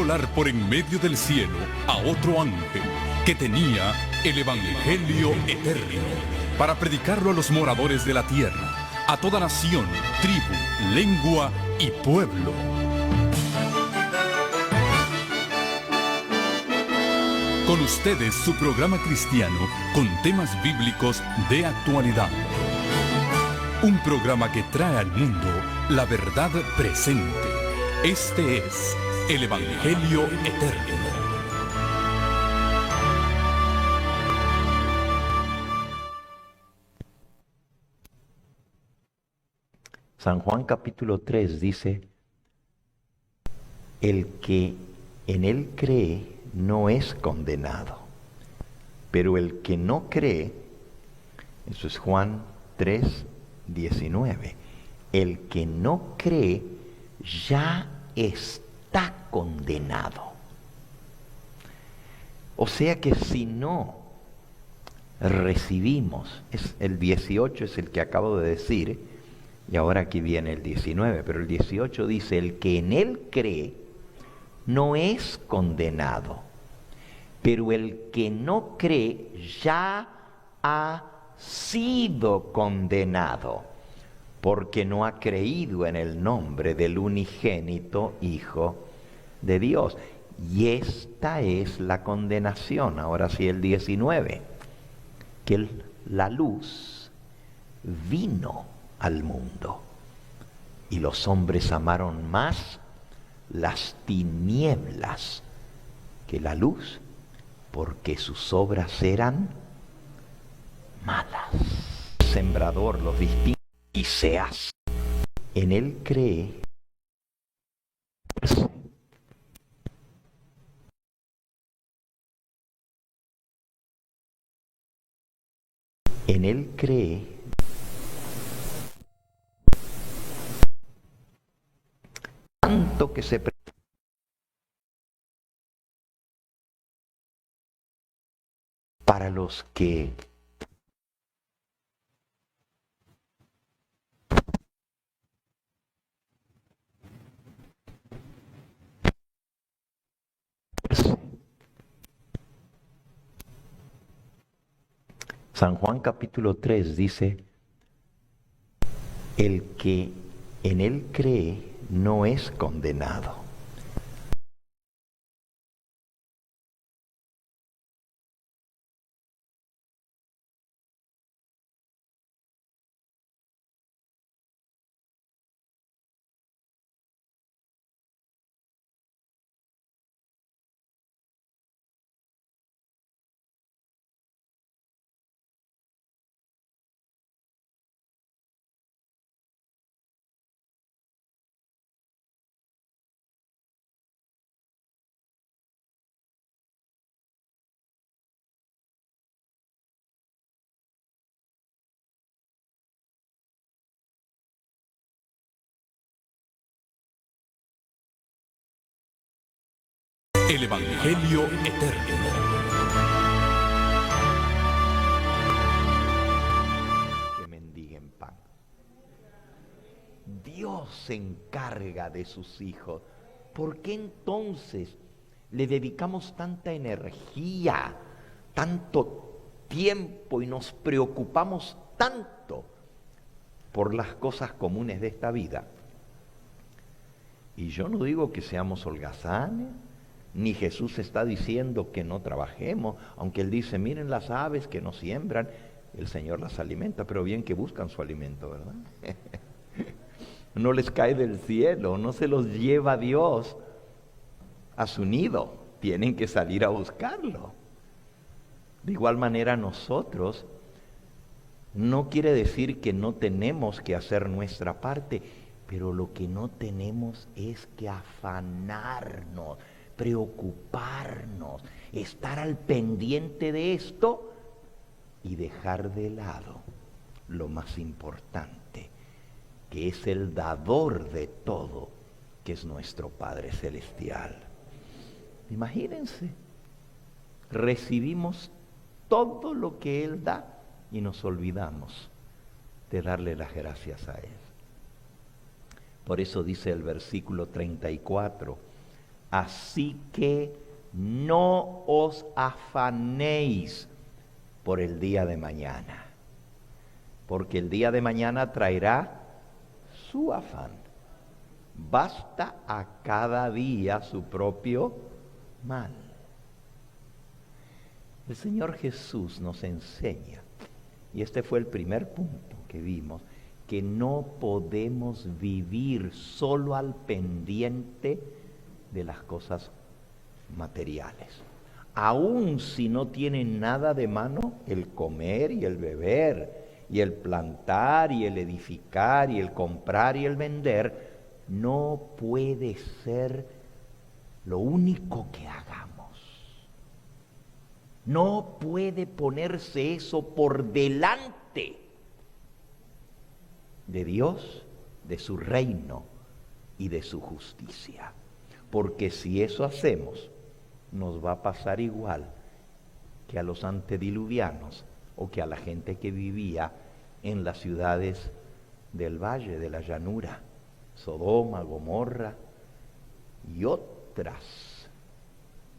volar por en medio del cielo a otro ángel que tenía el Evangelio eterno para predicarlo a los moradores de la tierra, a toda nación, tribu, lengua y pueblo. Con ustedes su programa cristiano con temas bíblicos de actualidad. Un programa que trae al mundo la verdad presente. Este es el Evangelio eterno. San Juan capítulo 3 dice: el que en él cree no es condenado, pero el que no cree, eso es Juan 3, 19, el que no cree ya está condenado. O sea que si no recibimos, el 18 es el que acabo de decir, y ahora aquí viene el 19, pero el 18 dice: el que en él cree no es condenado, pero el que no cree ya ha sido condenado, porque no ha creído en el nombre del unigénito Hijo de Dios. Y esta es la condenación. Ahora sí, el 19, que la luz vino al mundo, y los hombres amaron más las tinieblas que la luz, porque sus obras eran malas. Sembrador los distingue y se hace. En él cree. En él cree tanto que se para los que San Juan capítulo 3 dice: el que en él cree no es condenado. El Evangelio eterno. Que mendiguen pan. Dios se encarga de sus hijos. ¿Por qué entonces le dedicamos tanta energía, tanto tiempo y nos preocupamos tanto por las cosas comunes de esta vida? Y yo no digo que seamos holgazanes, ni Jesús está diciendo que no trabajemos, aunque Él dice: miren las aves que no siembran, el Señor las alimenta, pero bien que buscan su alimento, ¿verdad? No les cae del cielo, no se los lleva Dios a su nido, tienen que salir a buscarlo. De igual manera nosotros, no quiere decir que no tenemos que hacer nuestra parte, pero lo que no tenemos es que afanarnos, preocuparnos, estar al pendiente de esto y dejar de lado lo más importante, que es el dador de todo, que es nuestro Padre Celestial. Imagínense, recibimos todo lo que Él da y nos olvidamos de darle las gracias a Él. Por eso dice el versículo 34, Así que no os afanéis por el día de mañana, porque el día de mañana traerá su afán. Basta a cada día su propio mal. El Señor Jesús nos enseña, y este fue el primer punto que vimos, que no podemos vivir solo al pendiente de las cosas materiales. Aun si no tienen nada de mano, el comer y el beber, y el plantar y el edificar y el comprar y el vender, no puede ser lo único que hagamos. No puede ponerse eso por delante de Dios, de su reino y de su justicia. Porque si eso hacemos, nos va a pasar igual que a los antediluvianos o que a la gente que vivía en las ciudades del valle, de la llanura, Sodoma, Gomorra y otras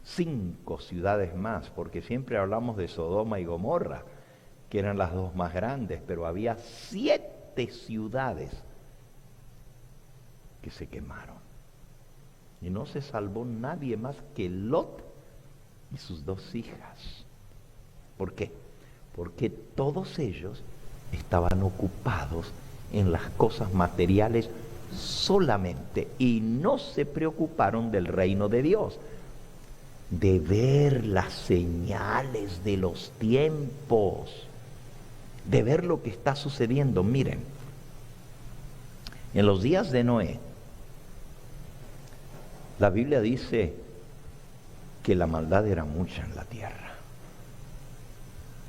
5 ciudades más, porque siempre hablamos de Sodoma y Gomorra, que eran las 2 más grandes, pero había 7 ciudades que se quemaron. Y no se salvó nadie más que Lot y sus 2 hijas. ¿Por qué? Porque todos ellos estaban ocupados en las cosas materiales solamente y no se preocuparon del reino de Dios, de ver las señales de los tiempos, de ver lo que está sucediendo. Miren, en los días de Noé, la Biblia dice que la maldad era mucha en la tierra.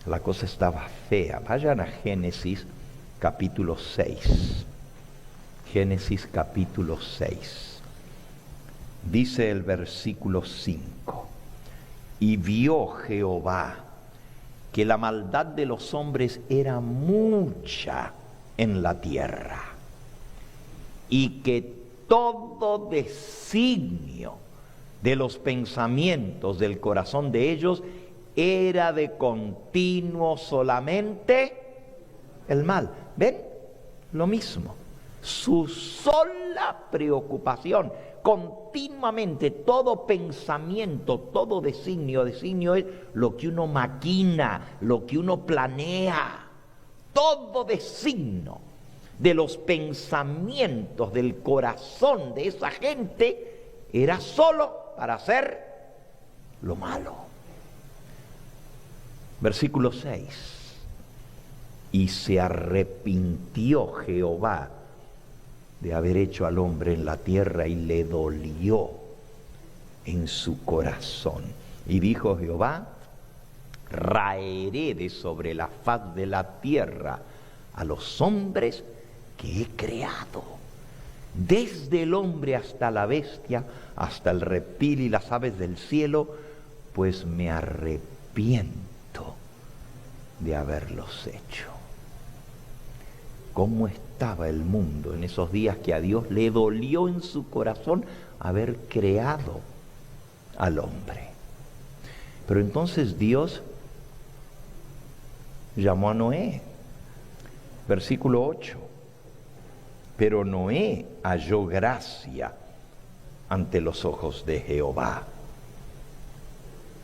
La cosa estaba fea. Vayan a Génesis capítulo 6. Génesis capítulo 6. Dice el versículo 5. Y vio Jehová que la maldad de los hombres era mucha en la tierra, y que todo designio de los pensamientos del corazón de ellos era de continuo solamente el mal. ¿Ven? Lo mismo. Su sola preocupación, continuamente, todo pensamiento, todo designio es lo que uno maquina, lo que uno planea. Todo designio de los pensamientos del corazón de esa gente era solo para hacer lo malo. Versículo 6. Y se arrepintió Jehová de haber hecho al hombre en la tierra, y le dolió en su corazón. Y dijo Jehová: raeré de sobre la faz de la tierra a los hombres que he creado, desde el hombre hasta la bestia, hasta el reptil y las aves del cielo, pues me arrepiento de haberlos hecho. ¿Cómo estaba el mundo en esos días que a Dios le dolió en su corazón haber creado al hombre? Pero entonces Dios llamó a Noé. Versículo 8. Pero Noé halló gracia ante los ojos de Jehová.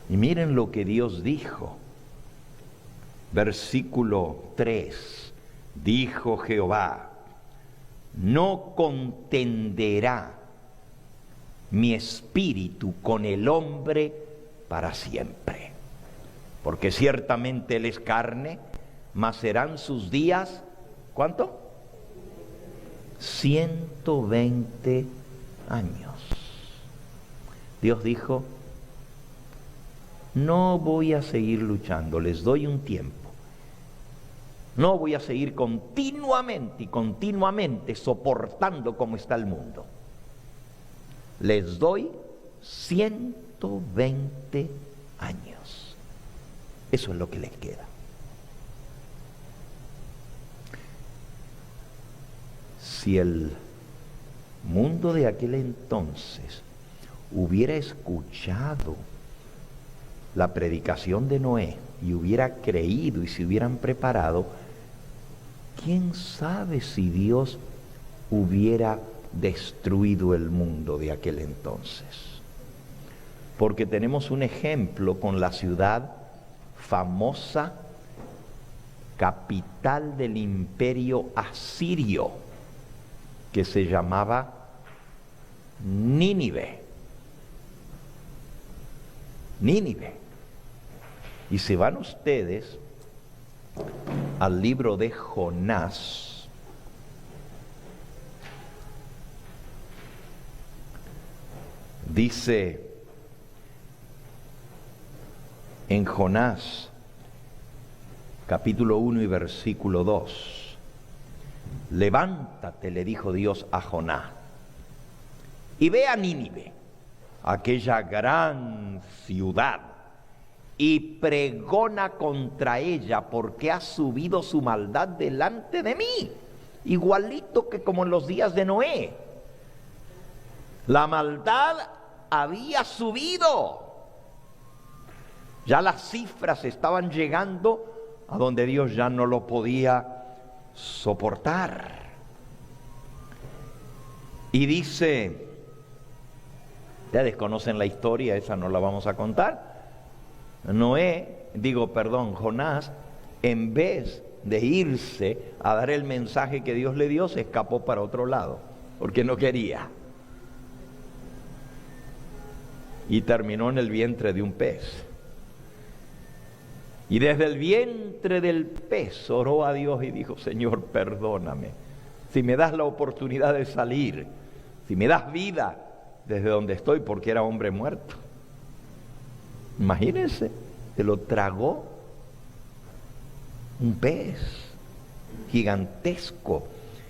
Y miren lo que Dios dijo. Versículo 3. Dijo Jehová: no contenderá mi espíritu con el hombre para siempre, porque ciertamente él es carne, mas serán sus días, ¿cuánto? 120 años. Dios dijo: no voy a seguir luchando, les doy un tiempo. No voy a seguir continuamente soportando como está el mundo. Les doy 120 años. Eso es lo que les queda. Si el mundo de aquel entonces hubiera escuchado la predicación de Noé y hubiera creído y se hubieran preparado, ¿quién sabe si Dios hubiera destruido el mundo de aquel entonces? Porque tenemos un ejemplo con la ciudad famosa, capital del imperio asirio, que se llamaba Nínive. Nínive. Y si van ustedes al libro de Jonás, dice en Jonás, capítulo 1 y versículo 2, levántate, le dijo Dios a Jonás, y ve a Nínive, aquella gran ciudad, y pregona contra ella, porque ha subido su maldad delante de mí, igualito que como en los días de Noé. La maldad había subido. Ya las cifras estaban llegando a donde Dios ya no lo podía soportar. Y dice, ustedes conocen la historia, esa no la vamos a contar. Jonás, en vez de irse a dar el mensaje que Dios le dio, se escapó para otro lado, porque no quería. Y terminó en el vientre de un pez. Y desde el vientre del pez oró a Dios y dijo, Señor, perdóname. Si me das la oportunidad de salir, si me das vida desde donde estoy, porque era hombre muerto. Imagínense, se lo tragó un pez gigantesco.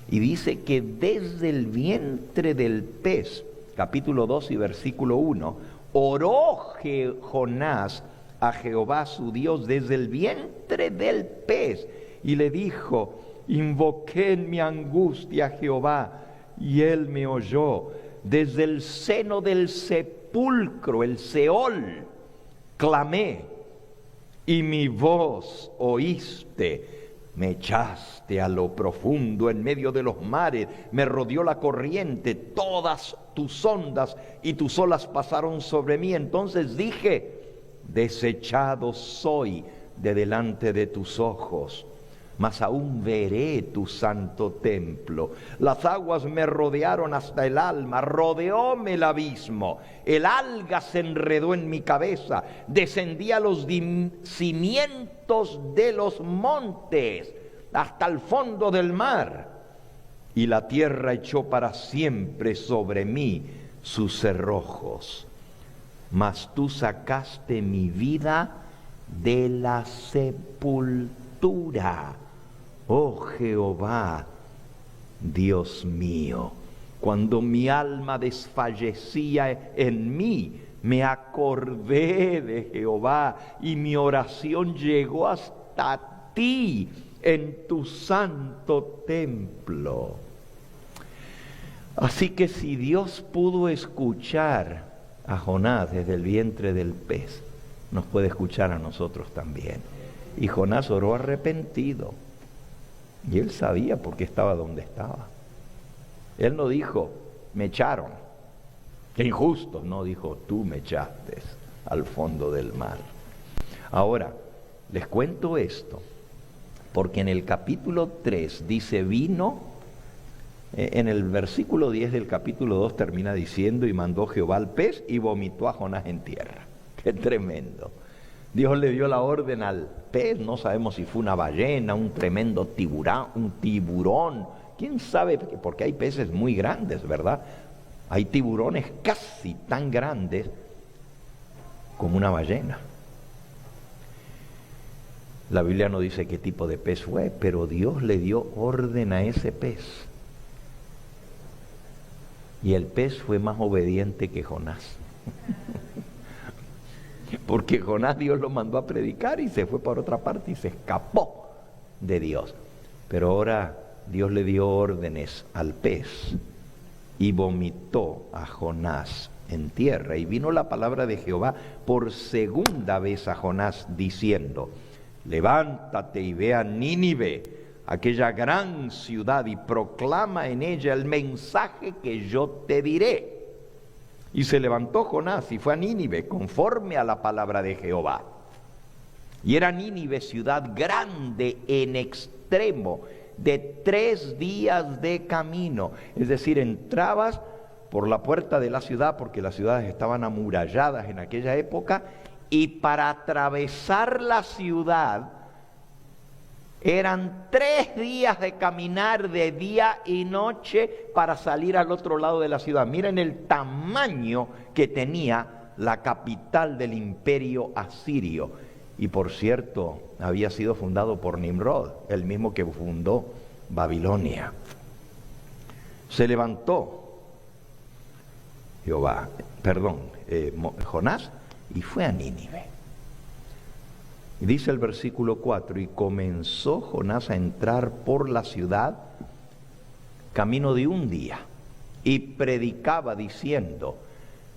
Y dice que desde el vientre del pez, capítulo 2 y versículo 1, oró Jonás a Jehová su Dios desde el vientre del pez, y le dijo, invoqué en mi angustia a Jehová, y él me oyó. Desde el seno del sepulcro, el Seol, clamé, y mi voz oíste. Me echaste a lo profundo en medio de los mares, me rodeó la corriente, todas tus ondas y tus olas pasaron sobre mí. Entonces dije, desechado soy de delante de tus ojos, mas aún veré tu santo templo. Las aguas me rodearon hasta el alma, rodeóme el abismo, el alga se enredó en mi cabeza, descendí a los cimientos de los montes, hasta el fondo del mar, y la tierra echó para siempre sobre mí sus cerrojos. Mas tú sacaste mi vida de la sepultura, oh Jehová, Dios mío. Cuando mi alma desfallecía en mí, me acordé de Jehová, y mi oración llegó hasta ti en tu santo templo. Así que si Dios pudo escuchar a Jonás desde el vientre del pez, nos puede escuchar a nosotros también. Y Jonás oró arrepentido, y él sabía por qué estaba donde estaba. Él no dijo, me echaron, qué injusto. No, dijo, tú me echaste al fondo del mar. Ahora, les cuento esto, porque en el capítulo 3 dice, vino. En el versículo 10 del capítulo 2 termina diciendo, y mandó Jehová al pez y vomitó a Jonás en tierra. ¡Qué tremendo! Dios le dio la orden al pez, no sabemos si fue una ballena, un tremendo tiburón, quién sabe, porque hay peces muy grandes, ¿verdad? Hay tiburones casi tan grandes como una ballena. La Biblia no dice qué tipo de pez fue, pero Dios le dio orden a ese pez. Y el pez fue más obediente que Jonás. Porque Jonás, Dios lo mandó a predicar y se fue por otra parte y se escapó de Dios. Pero ahora Dios le dio órdenes al pez y vomitó a Jonás en tierra. Y vino la palabra de Jehová por segunda vez a Jonás, diciendo: levántate y ve a Nínive, aquella gran ciudad, y proclama en ella el mensaje que yo te diré. Y se levantó Jonás y fue a Nínive, conforme a la palabra de Jehová. Y era Nínive ciudad grande en extremo, de 3 días de camino. Es decir, entrabas por la puerta de la ciudad, porque las ciudades estaban amuralladas en aquella época, y para atravesar la ciudad eran 3 días de caminar de día y noche para salir al otro lado de la ciudad. Miren el tamaño que tenía la capital del imperio asirio. Y por cierto, había sido fundado por Nimrod, el mismo que fundó Babilonia. Se levantó Jonás, y fue a Nínive. Y dice el versículo 4: y comenzó Jonás a entrar por la ciudad camino de 1 día, y predicaba diciendo: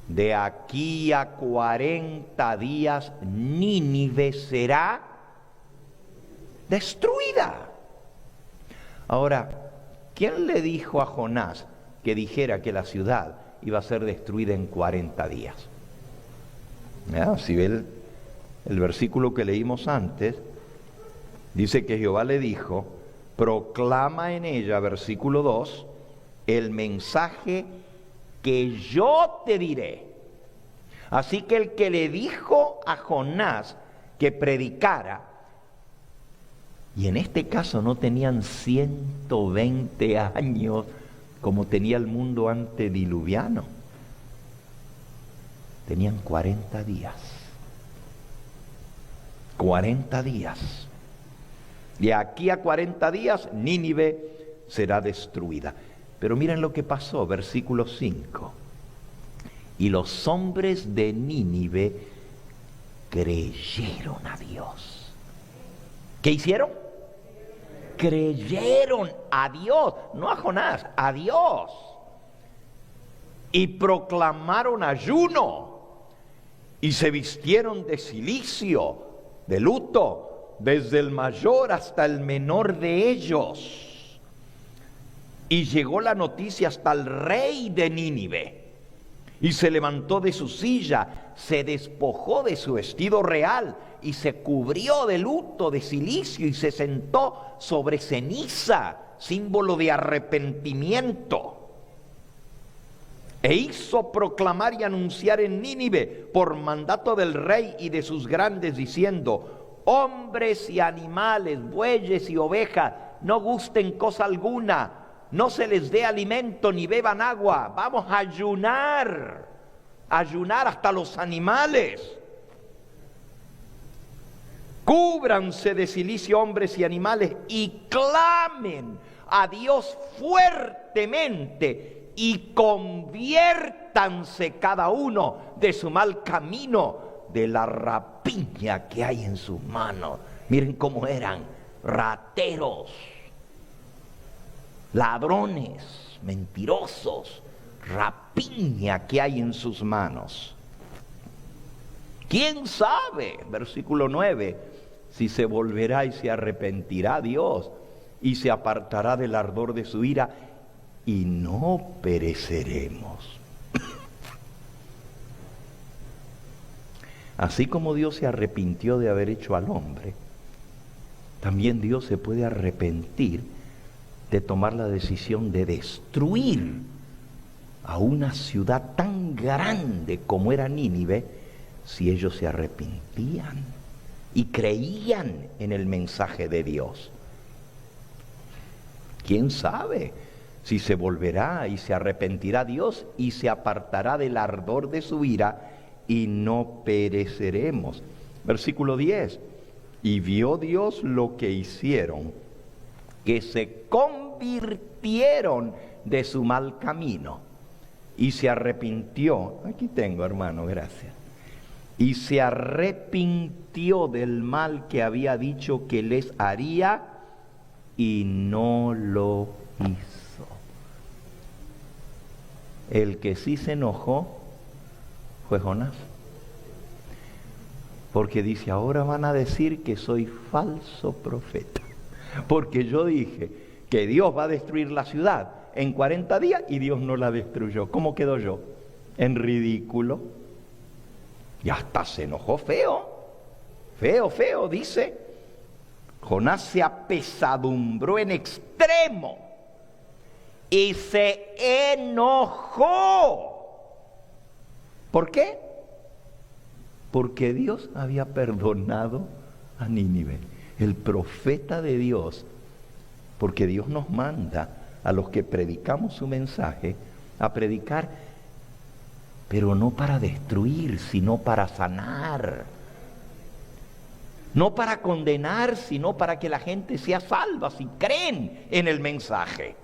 de aquí a 40 días Nínive será destruida. Ahora, ¿quién le dijo a Jonás que dijera que la ciudad iba a ser destruida en 40 días? Si ve el versículo que leímos antes, dice que Jehová le dijo: proclama en ella, versículo 2, el mensaje que yo te diré. Así que el que le dijo a Jonás que predicara, y en este caso no tenían 120 años como tenía el mundo antediluviano, tenían 40 días. 40 días. De aquí a 40 días Nínive será destruida. Pero miren lo que pasó, versículo 5. Y los hombres de Nínive creyeron a Dios. ¿Qué hicieron? Creyeron a Dios, no a Jonás, a Dios. Y proclamaron ayuno, y se vistieron de cilicio, de luto, desde el mayor hasta el menor de ellos. Y llegó la noticia hasta el rey de Nínive, y se levantó de su silla, se despojó de su vestido real, y se cubrió de luto, de cilicio, y se sentó sobre ceniza, símbolo de arrepentimiento. E hizo proclamar y anunciar en Nínive, por mandato del rey y de sus grandes, diciendo: hombres y animales, bueyes y ovejas, no gusten cosa alguna, no se les dé alimento ni beban agua. Vamos a ayunar hasta los animales. Cúbranse de cilicio hombres y animales y clamen a Dios fuertemente y conviértanse cada uno de su mal camino, de la rapiña que hay en sus manos. Miren cómo eran: rateros, ladrones, mentirosos, rapiña que hay en sus manos. ¿Quién sabe? Versículo 9: si se volverá y se arrepentirá Dios y se apartará del ardor de su ira, y no pereceremos. Así como Dios se arrepintió de haber hecho al hombre, también Dios se puede arrepentir de tomar la decisión de destruir a una ciudad tan grande como era Nínive, si ellos se arrepentían y creían en el mensaje de Dios. ¿Quién sabe si se volverá y se arrepentirá Dios y se apartará del ardor de su ira, y no pereceremos? Versículo 10: y vio Dios lo que hicieron, que se convirtieron de su mal camino, y se arrepintió. Aquí tengo, hermano, gracias. Y se arrepintió del mal que había dicho que les haría, y no lo hizo. El que sí se enojó fue Jonás. Porque dice, ahora van a decir que soy falso profeta. Porque yo dije que Dios va a destruir la ciudad en 40 días y Dios no la destruyó. ¿Cómo quedo yo? En ridículo. Y hasta se enojó feo. Feo, feo, dice. Jonás se apesadumbró en extremo y se enojó. ¿Por qué? Porque Dios había perdonado a Nínive, el profeta de Dios. Porque Dios nos manda a los que predicamos su mensaje a predicar, pero no para destruir, sino para sanar. No para condenar, sino para que la gente sea salva si creen en el mensaje.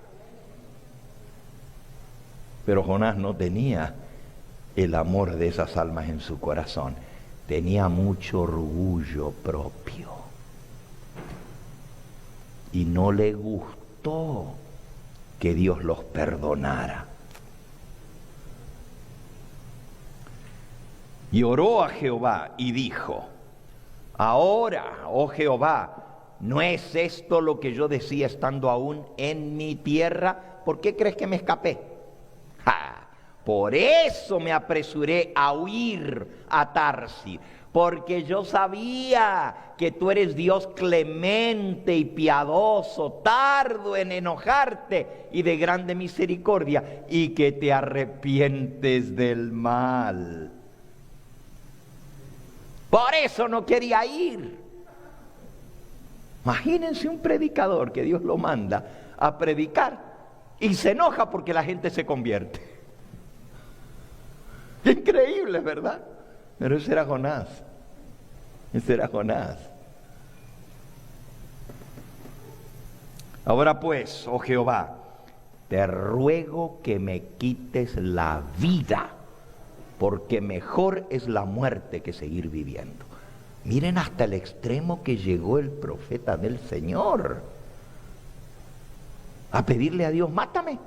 Pero Jonás no tenía el amor de esas almas en su corazón. Tenía mucho orgullo propio. Y no le gustó que Dios los perdonara. Y oró a Jehová y dijo, ahora, oh Jehová, ¿no es esto lo que yo decía estando aún en mi tierra? ¿Por qué crees que me escapé? ¡Ja! Por eso me apresuré a huir a Tarsis, porque yo sabía que tú eres Dios clemente y piadoso, tardo en enojarte y de grande misericordia, y que te arrepientes del mal. Por eso no quería ir. Imagínense un predicador que Dios lo manda a predicar y se enoja porque la gente se convierte. Increíble, ¿verdad? Pero ese era Jonás. Ese era Jonás. Ahora pues, oh Jehová, te ruego que me quites la vida, porque mejor es la muerte que seguir viviendo. Miren hasta el extremo que llegó el profeta del Señor. A pedirle a Dios, mátame.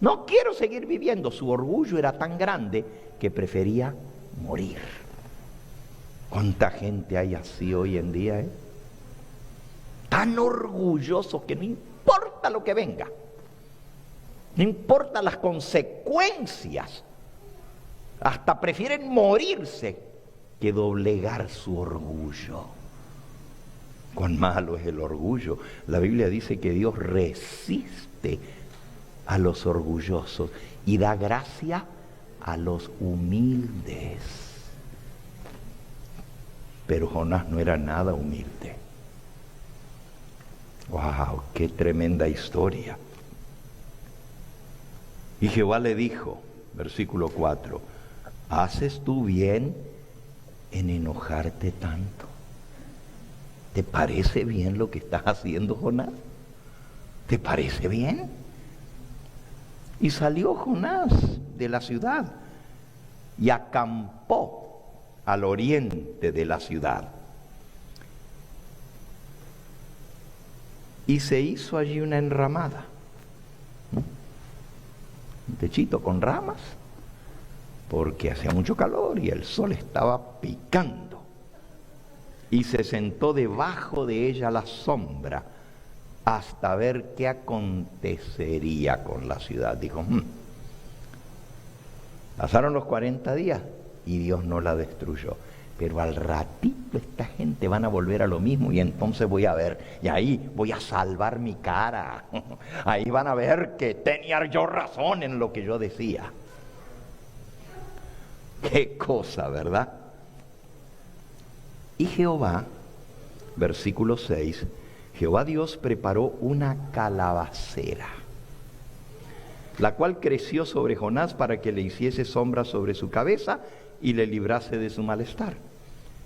No quiero seguir viviendo. Su orgullo era tan grande que prefería morir. ¿Cuánta gente hay así hoy en día? Tan orgullosos que no importa lo que venga. No importa las consecuencias. Hasta prefieren morirse que doblegar su orgullo. Cuán malo es el orgullo. La Biblia dice que Dios resiste a los orgullosos y da gracia a los humildes. Pero Jonás no era nada humilde. ¡Wow! ¡Qué tremenda historia! Y Jehová le dijo, versículo 4, ¿haces tú bien en enojarte tanto? ¿Te parece bien lo que estás haciendo, Jonás? ¿Te parece bien? Y salió Jonás de la ciudad y acampó al oriente de la ciudad. Y se hizo allí una enramada, un techito con ramas, porque hacía mucho calor y el sol estaba picando. Y se sentó debajo de ella a la sombra hasta ver qué acontecería con la ciudad. Dijo, pasaron los 40 días y Dios no la destruyó. Pero al ratito esta gente van a volver a lo mismo y entonces voy a ver, y ahí voy a salvar mi cara. Ahí van a ver que tenía yo razón en lo que yo decía. Qué cosa, ¿verdad? Y Jehová, versículo 6, Jehová Dios preparó una calabacera, la cual creció sobre Jonás para que le hiciese sombra sobre su cabeza y le librase de su malestar.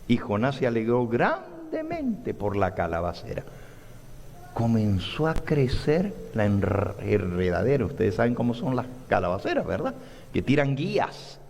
Y Jonás se alegró grandemente por la calabacera. Comenzó a crecer la enredadera. Ustedes saben cómo son las calabaceras, ¿verdad? Que tiran guías.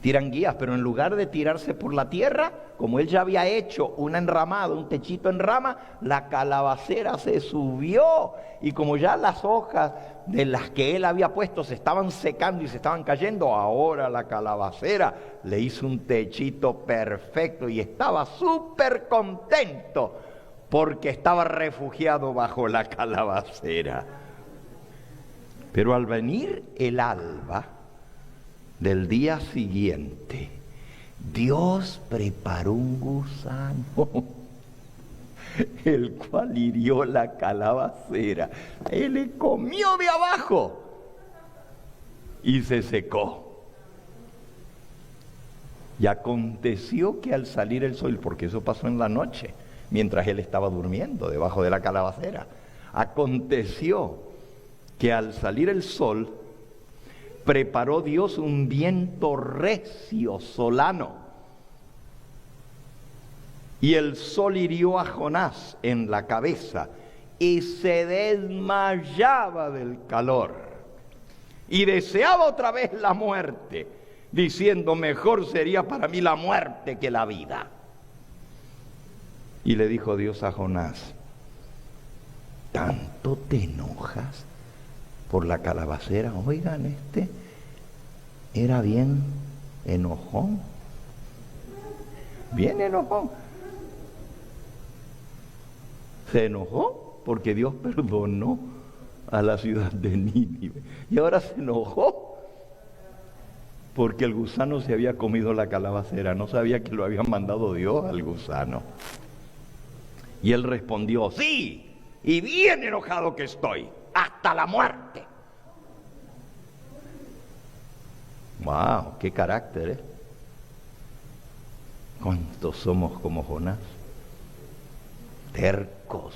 tiran guías, pero en lugar de tirarse por la tierra, como él ya había hecho una enramada, un techito en rama, la calabacera se subió, y como ya las hojas de las que él había puesto se estaban secando y se estaban cayendo, ahora la calabacera le hizo un techito perfecto y estaba súper contento porque estaba refugiado bajo la calabacera. Pero al venir el alba del día siguiente, Dios preparó un gusano, el cual hirió la calabacera. Él le comió de abajo y se secó. Y aconteció que al salir el sol, porque eso pasó en la noche, mientras él estaba durmiendo debajo de la calabacera, aconteció que al salir el sol, preparó Dios un viento recio solano, y el sol hirió a Jonás en la cabeza y se desmayaba del calor y deseaba otra vez la muerte, diciendo: mejor sería para mí la muerte que la vida. Y le dijo Dios a Jonás: ¿tanto te enojas por la calabacera? Oigan, este era bien enojón, bien enojón. Se enojó porque Dios perdonó a la ciudad de Nínive, y ahora se enojó porque el gusano se había comido la calabacera. No sabía que lo había mandado Dios al gusano. Y él respondió: sí, y bien enojado que estoy, hasta la muerte. ¡Wow! ¡Qué carácter, eh! ¿Cuántos somos como Jonás? Tercos,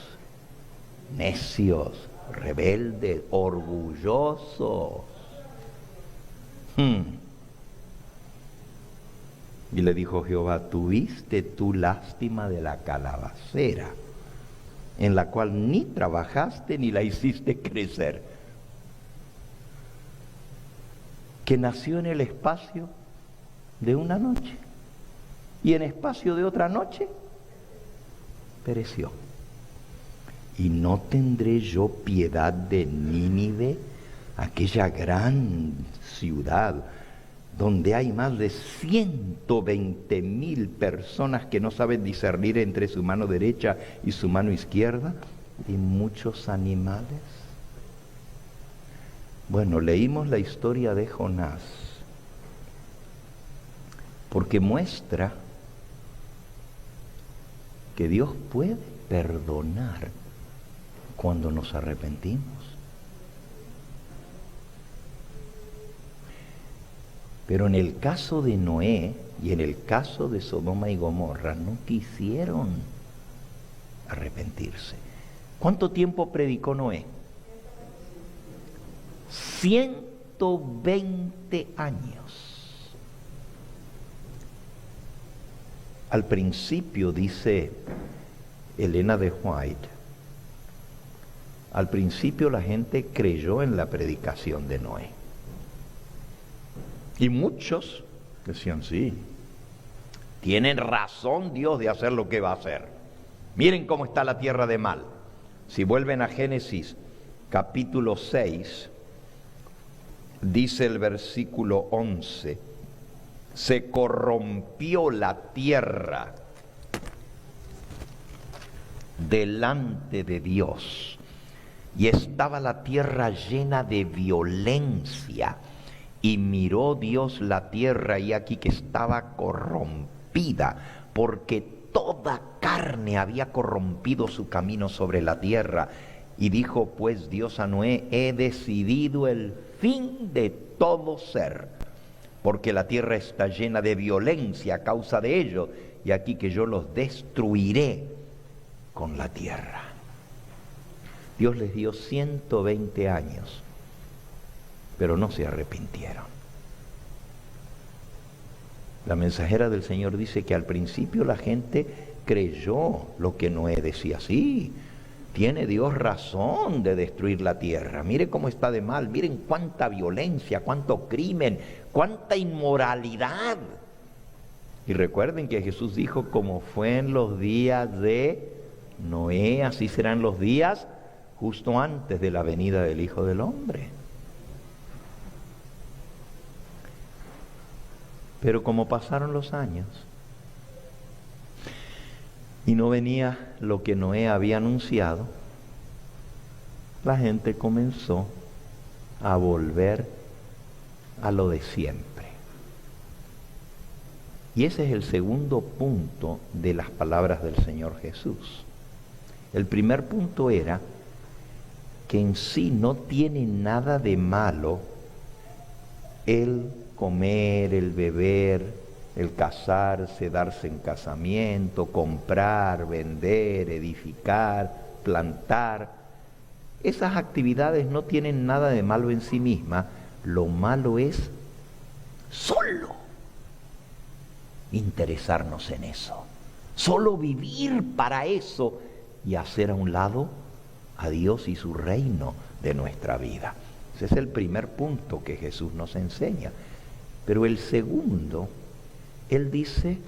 necios, rebeldes, orgullosos. Y le dijo Jehová: ¿tuviste tú lástima de la calabacera, en la cual ni trabajaste ni la hiciste crecer, que nació en el espacio de una noche, y en espacio de otra noche pereció? ¿Y no tendré yo piedad de Nínive, aquella gran ciudad donde hay más de 120,000 personas que no saben discernir entre su mano derecha y su mano izquierda, y muchos animales? Bueno, leímos la historia de Jonás porque muestra que Dios puede perdonar cuando nos arrepentimos. Pero en el caso de Noé y en el caso de Sodoma y Gomorra no quisieron arrepentirse. ¿Cuánto tiempo predicó Noé? 120 años. Al principio, dice Elena de White, al principio la gente creyó en la predicación de Noé. Y muchos decían: sí, tienen razón Dios de hacer lo que va a hacer. Miren cómo está la tierra de mal. Si vuelven a Génesis capítulo 6, dice el versículo 11: se corrompió la tierra delante de Dios, y estaba la tierra llena de violencia. Y miró Dios la tierra, y aquí que estaba corrompida, porque toda carne había corrompido su camino sobre la tierra. Y dijo pues Dios a Noé: he decidido el fin de todo ser, porque la tierra está llena de violencia a causa de ello, y aquí que yo los destruiré con la tierra. Dios les dio 120 años, pero no se arrepintieron. La mensajera del Señor dice que al principio la gente creyó lo que Noé decía. Sí, tiene Dios razón de destruir la tierra. Mire cómo está de mal, miren cuánta violencia, cuánto crimen, cuánta inmoralidad. Y recuerden que Jesús dijo, como fue en los días de Noé, así serán los días justo antes de la venida del Hijo del Hombre. Pero como pasaron los años y no venía lo que Noé había anunciado, la gente comenzó a volver a lo de siempre. Y ese es el segundo punto de las palabras del Señor Jesús. El primer punto era que en sí no tiene nada de malo el comer, el beber, el casarse, darse en casamiento, comprar, vender, edificar, plantar. Esas actividades no tienen nada de malo en sí mismas. Lo malo es solo interesarnos en eso, solo vivir para eso y hacer a un lado a Dios y su reino de nuestra vida. Ese es el primer punto que Jesús nos enseña. Pero el segundo, Él dice,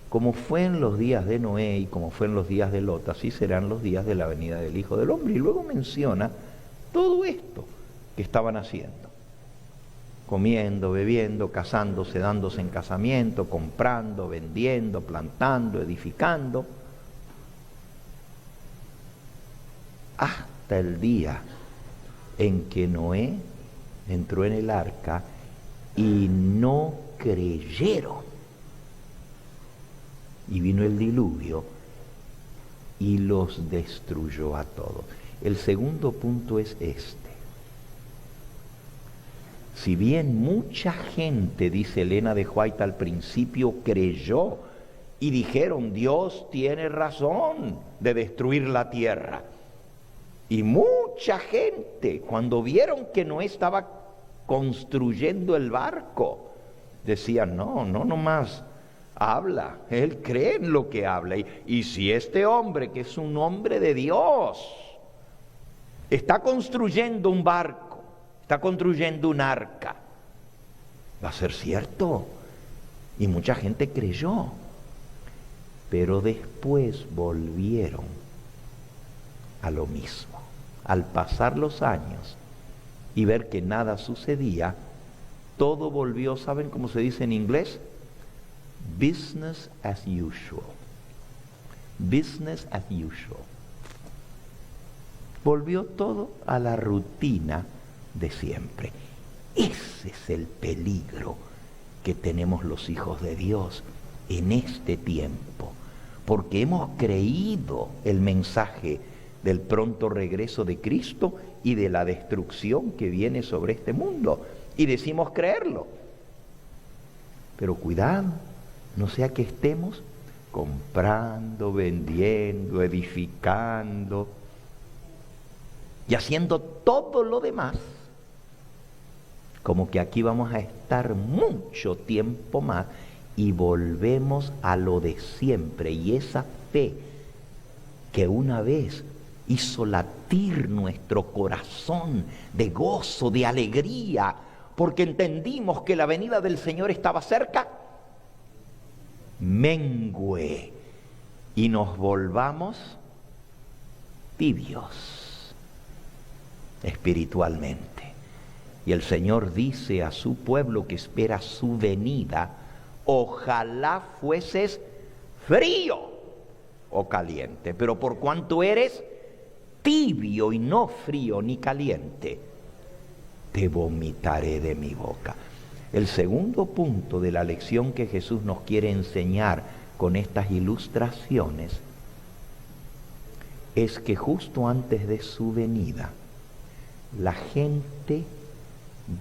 como fue en los días de Noé y como fue en los días de Lot, así serán los días de la venida del Hijo del Hombre. Y luego menciona todo esto que estaban haciendo: comiendo, bebiendo, casándose, dándose en casamiento, comprando, vendiendo, plantando, edificando, hasta el día en que Noé entró en el arca y no creyeron. Y vino el diluvio y los destruyó a todos. El segundo punto es este. Si bien mucha gente, dice Elena de White al principio, creyó y dijeron, Dios tiene razón de destruir la tierra. Y mucha gente, cuando vieron que Noé estaba construyendo el barco, decían, no más habla, él cree en lo que habla. Y si este hombre, que es un hombre de Dios, está construyendo un barco, está construyendo un arca, va a ser cierto. Y mucha gente creyó, pero después volvieron a lo mismo. Al pasar los años y ver que nada sucedía, todo volvió, ¿saben cómo se dice en inglés? Business as usual. Business as usual. Volvió todo a la rutina de siempre. Ese es el peligro que tenemos los hijos de Dios en este tiempo, porque hemos creído el mensaje del pronto regreso de Cristo y de la destrucción que viene sobre este mundo, y decimos creerlo. Pero cuidado, no sea que estemos comprando, vendiendo, edificando y haciendo todo lo demás, como que aquí vamos a estar mucho tiempo más y volvemos a lo de siempre. Y esa fe que una vez hizo latir nuestro corazón de gozo, de alegría, porque entendimos que la venida del Señor estaba cerca, mengüe y nos volvamos tibios espiritualmente. Y el Señor dice a su pueblo que espera su venida, ojalá fueses frío o caliente, pero por cuanto eres tibio y no frío ni caliente, te vomitaré de mi boca. El segundo punto de la lección que Jesús nos quiere enseñar con estas ilustraciones es que justo antes de su venida, la gente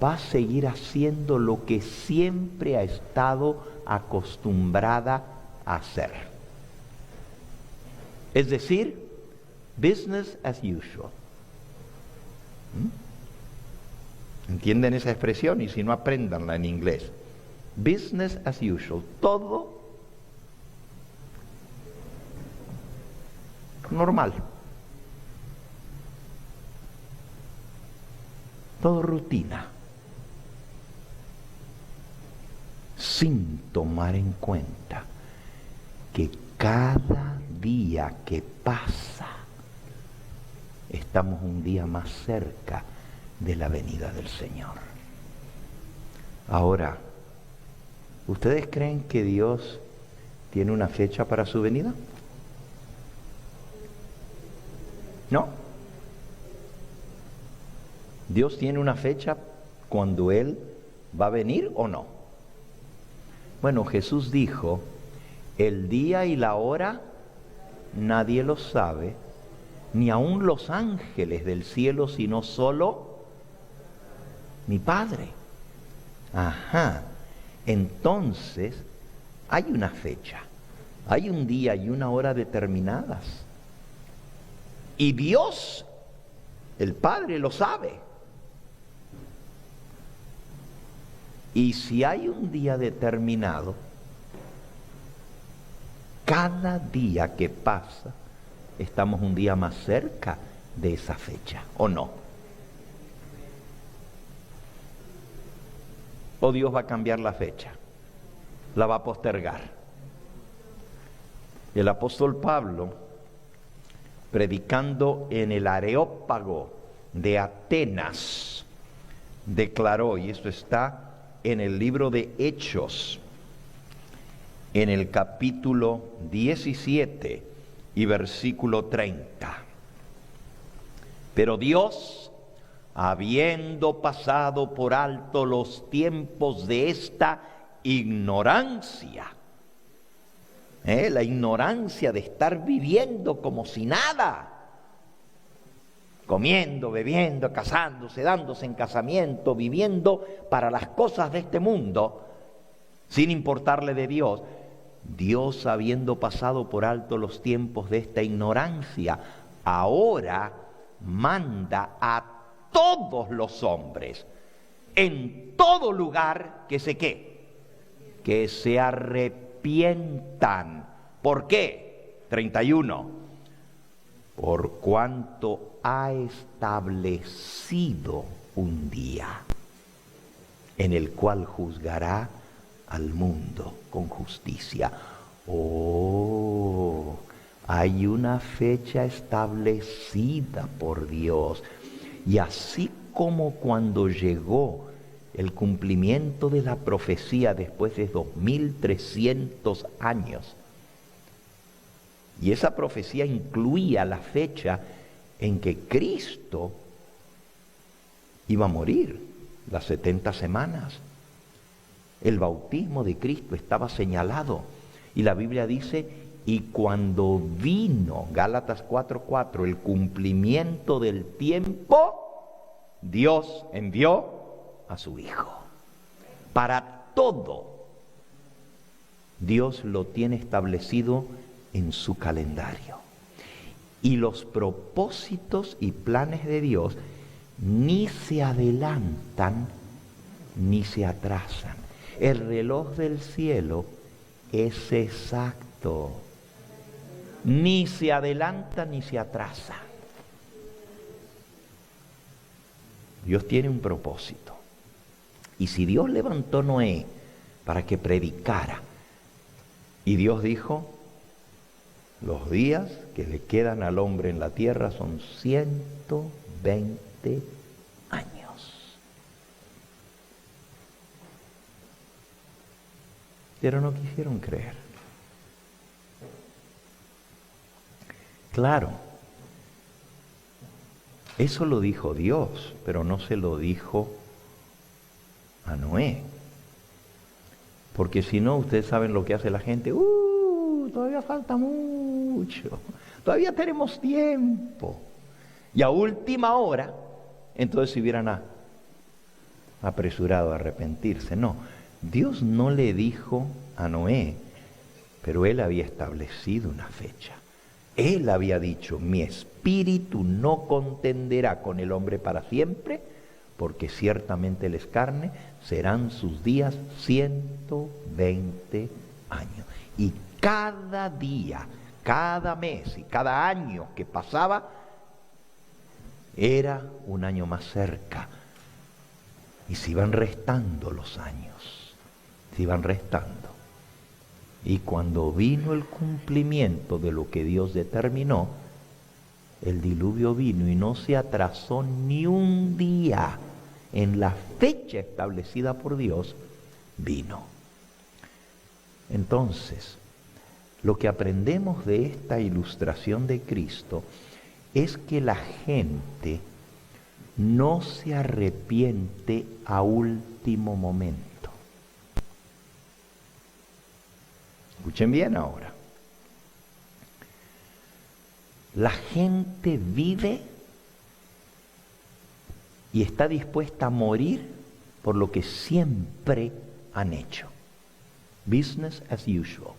va a seguir haciendo lo que siempre ha estado acostumbrada a hacer. Es decir, business as usual. ¿Entienden esa expresión? Y si no, apréndanla en inglés. Business as usual. Todo normal. todo rutina, sin tomar en cuenta que cada día que pasa estamos un día más cerca de la venida del Señor. Ahora, ¿ustedes creen que Dios tiene una fecha para su venida? No. ¿Dios tiene una fecha cuando Él va a venir o no? Bueno, Jesús dijo, el día y la hora nadie lo sabe, ni aun los ángeles del cielo, sino solo mi Padre. Ajá. Entonces, hay una fecha, hay un día y una hora determinadas. Y Dios, el Padre, lo sabe. Y si hay un día determinado, cada día que pasa, estamos un día más cerca de esa fecha, ¿o no? ¿O Dios va a cambiar la fecha? ¿La va a postergar? El apóstol Pablo, predicando en el Areópago de Atenas, declaró, y esto está en el libro de Hechos, en el capítulo 17 y versículo 30. Pero Dios, habiendo pasado por alto los tiempos de esta ignorancia, la ignorancia de estar viviendo como si nada, comiendo, bebiendo, casándose, dándose en casamiento, viviendo para las cosas de este mundo, sin importarle de Dios. Dios, habiendo pasado por alto los tiempos de esta ignorancia, ahora manda a todos los hombres, en todo lugar, que se arrepientan. ¿Por qué? 31. Por cuanto ha establecido un día en el cual juzgará al mundo con justicia. Oh, hay una fecha establecida por Dios. Y así como cuando llegó el cumplimiento de la profecía después de 2300 años, y esa profecía incluía la fecha en que Cristo iba a morir, las 70 semanas. El bautismo de Cristo estaba señalado. Y la Biblia dice, y cuando vino, Gálatas 4:4, el cumplimiento del tiempo, Dios envió a su Hijo. Para todo, Dios lo tiene establecido en su calendario. Y los propósitos y planes de Dios ni se adelantan ni se atrasan. El reloj del cielo es exacto. Ni se adelanta ni se atrasa. Dios tiene un propósito. Y si Dios levantó a Noé para que predicara, y Dios dijo, los días que le quedan al hombre en la tierra son 120 años. Pero no quisieron creer. Claro, eso lo dijo Dios, pero no se lo dijo a Noé. Porque si no, ustedes saben lo que hace la gente. Todavía falta mucho. Todavía tenemos tiempo. Y a última hora, entonces se hubieran apresurado a arrepentirse. No, Dios no le dijo a Noé, pero Él había establecido una fecha. Él había dicho, mi espíritu no contenderá con el hombre para siempre, porque ciertamente él es carne, serán sus días 120 años. Y cada día, cada mes y cada año que pasaba, era un año más cerca Y se iban restando los años, se iban restando. Y cuando vino el cumplimiento de lo que Dios determinó, el diluvio vino y no se atrasó ni un día en la fecha establecida por Dios, vino. Entonces, lo que aprendemos de esta ilustración de Cristo es que la gente no se arrepiente a último momento. Escuchen bien ahora. La gente vive y está dispuesta a morir por lo que siempre han hecho. Business as usual.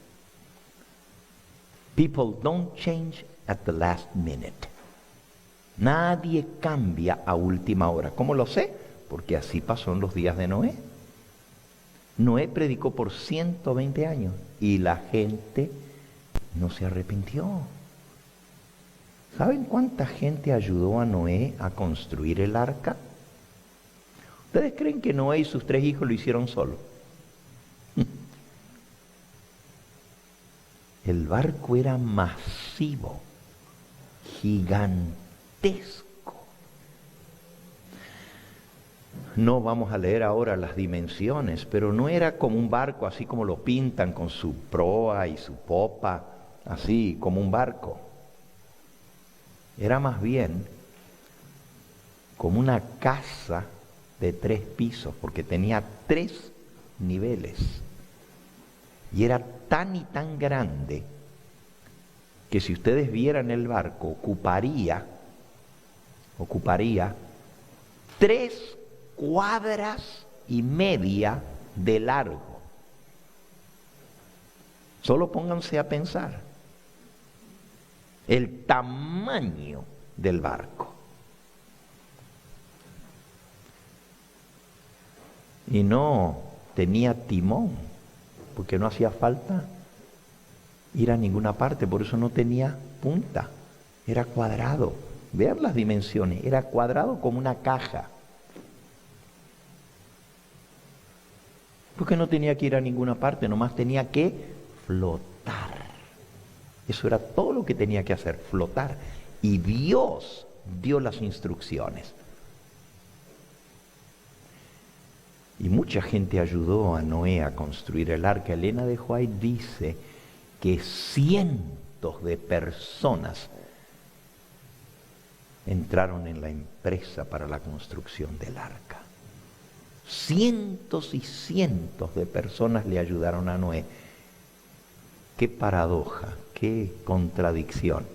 People don't change at the last minute. Nadie cambia a última hora. ¿Cómo lo sé? Porque así pasó en los días de Noé. Noé predicó por 120 años y la gente no se arrepintió. ¿Saben cuánta gente ayudó a Noé a construir el arca? ¿Ustedes creen que Noé y sus 3 hijos lo hicieron solo? El barco era masivo, gigantesco. No vamos a leer ahora las dimensiones, pero no era como un barco así como lo pintan con su proa y su popa, así como un barco. Era más bien como una casa de 3 pisos, porque tenía 3 niveles. Y era tan y tan grande que si ustedes vieran el barco, ocuparía 3 cuadras y media de largo. Solo pónganse a pensar el tamaño del barco. Y no tenía timón, porque no hacía falta ir a ninguna parte, por eso no tenía punta, era cuadrado. Vean las dimensiones, era cuadrado como una caja. Porque no tenía que ir a ninguna parte, nomás tenía que flotar. Eso era todo lo que tenía que hacer, flotar. Y Dios dio las instrucciones. Y mucha gente ayudó a Noé a construir el arca. Elena de White dice que cientos de personas entraron en la empresa para la construcción del arca. Cientos y cientos de personas le ayudaron a Noé. Qué paradoja, qué contradicción.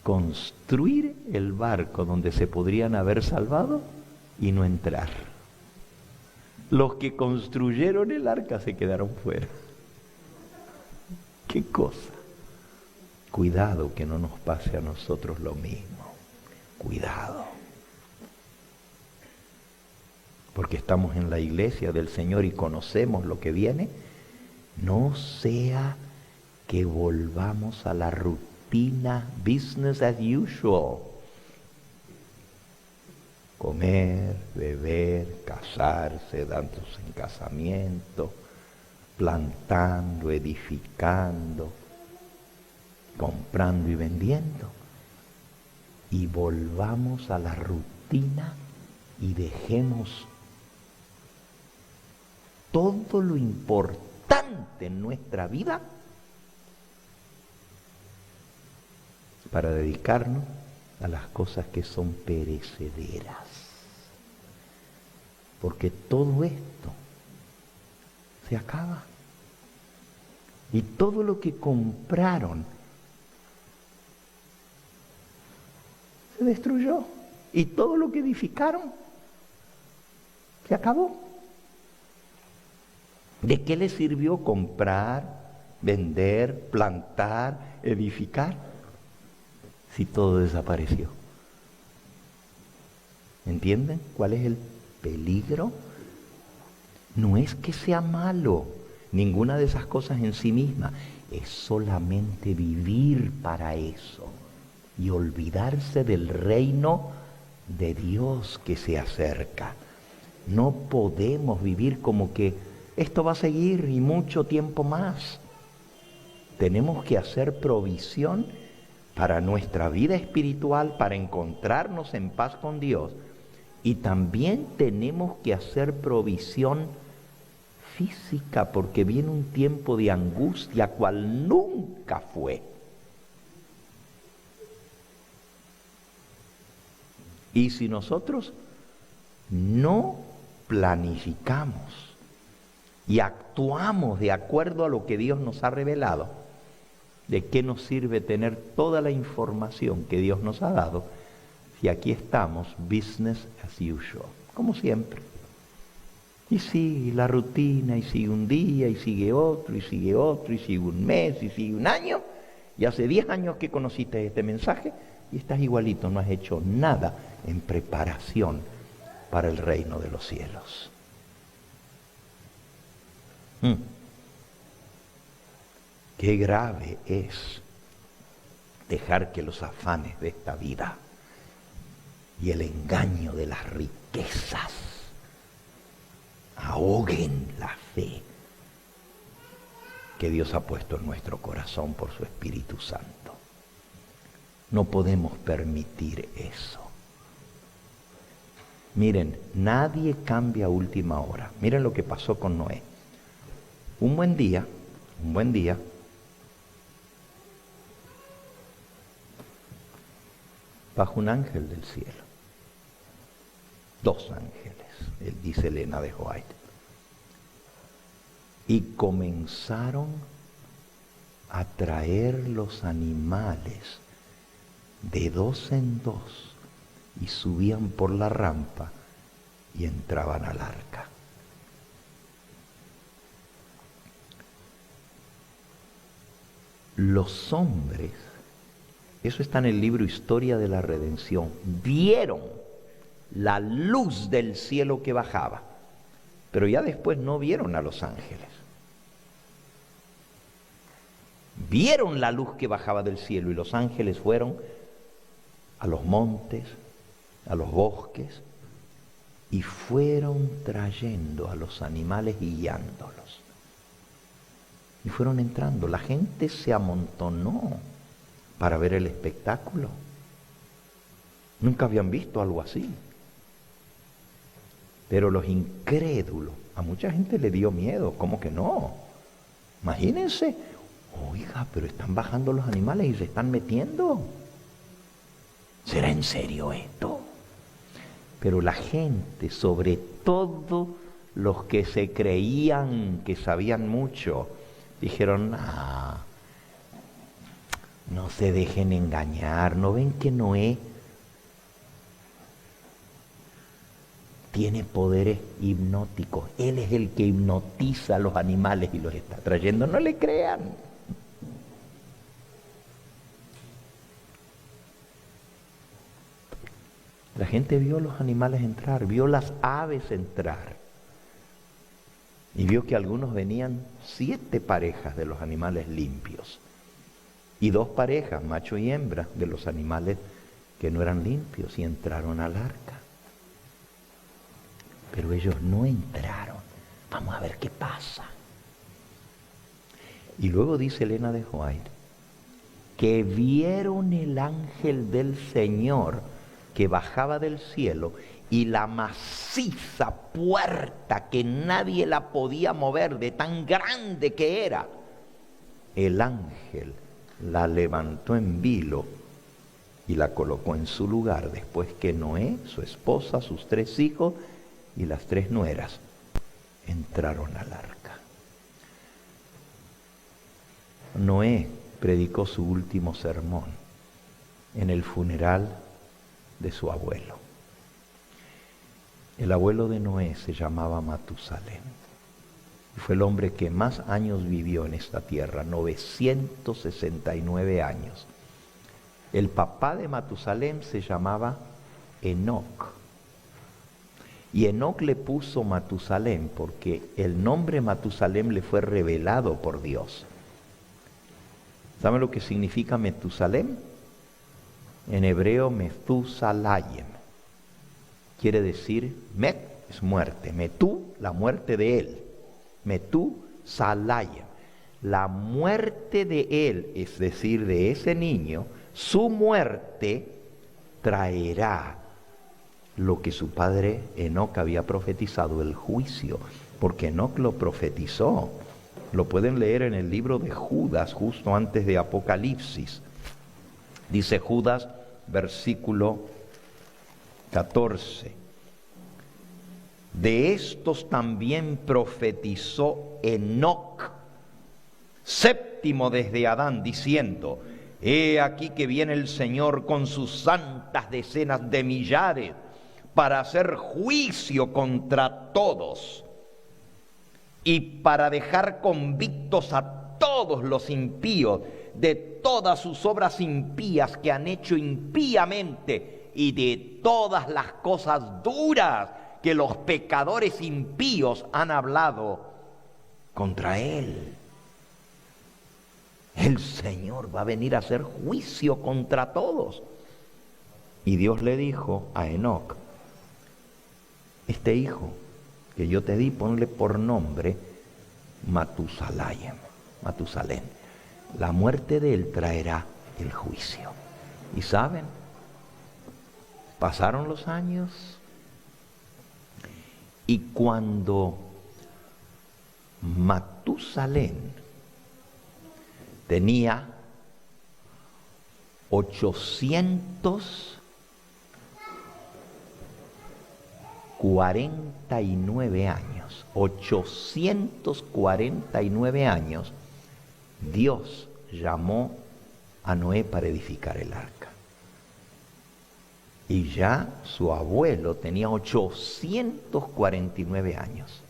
Construir el barco donde se podrían haber salvado y no entrar. Los que construyeron el arca se quedaron fuera. ¿Qué cosa? Cuidado que no nos pase a nosotros lo mismo. Cuidado. Porque estamos en la iglesia del Señor y conocemos lo que viene. No sea que volvamos a la rutina, business as usual. Comer, beber, casarse, dándose en casamiento, plantando, edificando, comprando y vendiendo. Y volvamos a la rutina y dejemos todo lo importante en nuestra vida para dedicarnos a las cosas que son perecederas. Porque todo esto se acaba. Y todo lo que compraron se destruyó. Y todo lo que edificaron se acabó. ¿De qué les sirvió comprar, vender, plantar, edificar? Si todo desapareció. ¿Entienden cuál es el peligro? No es que sea malo, ninguna de esas cosas en sí misma, es solamente vivir para eso y olvidarse del reino de Dios que se acerca. No podemos vivir como que esto va a seguir y mucho tiempo más. Tenemos que hacer provisión para nuestra vida espiritual, para encontrarnos en paz con Dios. Y también tenemos que hacer provisión física, porque viene un tiempo de angustia cual nunca fue. Y si nosotros no planificamos y actuamos de acuerdo a lo que Dios nos ha revelado, ¿de qué nos sirve tener toda la información que Dios nos ha dado si aquí estamos business as usual, como siempre? Y sigue la rutina, y sigue un día, y sigue otro, y sigue otro, y sigue un mes, y sigue un año. Y hace 10 años que conociste este mensaje y estás igualito, no has hecho nada en preparación para el reino de los cielos. Qué grave es dejar que los afanes de esta vida y el engaño de las riquezas ahoguen la fe que Dios ha puesto en nuestro corazón por su Espíritu Santo. No podemos permitir eso. Miren, nadie cambia a última hora. Miren lo que pasó con Noé. Un buen día, bajó un ángel del cielo. 2 ángeles, dice Elena de White. Y comenzaron a traer los animales de 2 en 2 y subían por la rampa y entraban al arca. Los hombres, eso está en el libro Historia de la Redención, vieron la luz del cielo que bajaba, pero ya después no vieron a los ángeles. Vieron la luz que bajaba del cielo y los ángeles fueron a los montes, a los bosques, y fueron trayendo a los animales y guiándolos. Y fueron entrando. La gente se amontonó para ver el espectáculo. Nunca habían visto algo así. Pero los incrédulos, a mucha gente le dio miedo. ¿Cómo que no? Imagínense, oiga, pero están bajando los animales y se están metiendo. ¿Será en serio esto? Pero la gente, sobre todo los que se creían que sabían mucho, dijeron, no se dejen engañar, ¿no ven que Noé tiene poderes hipnóticos? Él es el que hipnotiza a los animales y los está trayendo, no le crean. La gente vio los animales entrar, vio las aves entrar. Y vio que algunos venían 7 parejas de los animales limpios. Y 2 parejas, macho y hembra, de los animales que no eran limpios y entraron al arca. Pero ellos no entraron. Vamos a ver qué pasa. Y luego dice Elena de White que vieron el ángel del Señor que bajaba del cielo y la maciza puerta que nadie la podía mover de tan grande que era. El ángel la levantó en vilo y la colocó en su lugar después que Noé, su esposa, sus 3 hijos y las 3 nueras entraron al arca. Noé predicó su último sermón en el funeral de su abuelo. El abuelo de Noé se llamaba Matusalén. Fue el hombre que más años vivió en esta tierra, 969 años. El papá de Matusalén se llamaba Enoc. Y Enoc le puso Matusalén porque el nombre Matusalén le fue revelado por Dios. ¿Saben lo que significa Metusalén? En hebreo, Methusalayim. Quiere decir, Met es muerte. Metú, la muerte de él. Metú Salayem. La muerte de él, es decir, de ese niño, su muerte traerá lo que su padre Enoc había profetizado, el juicio, porque Enoc lo profetizó. Lo pueden leer en el libro de Judas, justo antes de Apocalipsis. Dice Judas, versículo 14. De estos también profetizó Enoc, séptimo desde Adán, diciendo: he aquí que viene el Señor con sus santas decenas de millares para hacer juicio contra todos y para dejar convictos a todos los impíos de todas sus obras impías que han hecho impíamente y de todas las cosas duras que los pecadores impíos han hablado contra él. El Señor va a venir a hacer juicio contra todos. Y Dios le dijo a Enoc: este hijo que yo te di, ponle por nombre Matusalayem, Matusalén. La muerte de él traerá el juicio. ¿Y saben? Pasaron los años y cuando Matusalén tenía 849 años. 849 años, Dios llamó a Noé para edificar el arca. Y ya su abuelo tenía 849 años.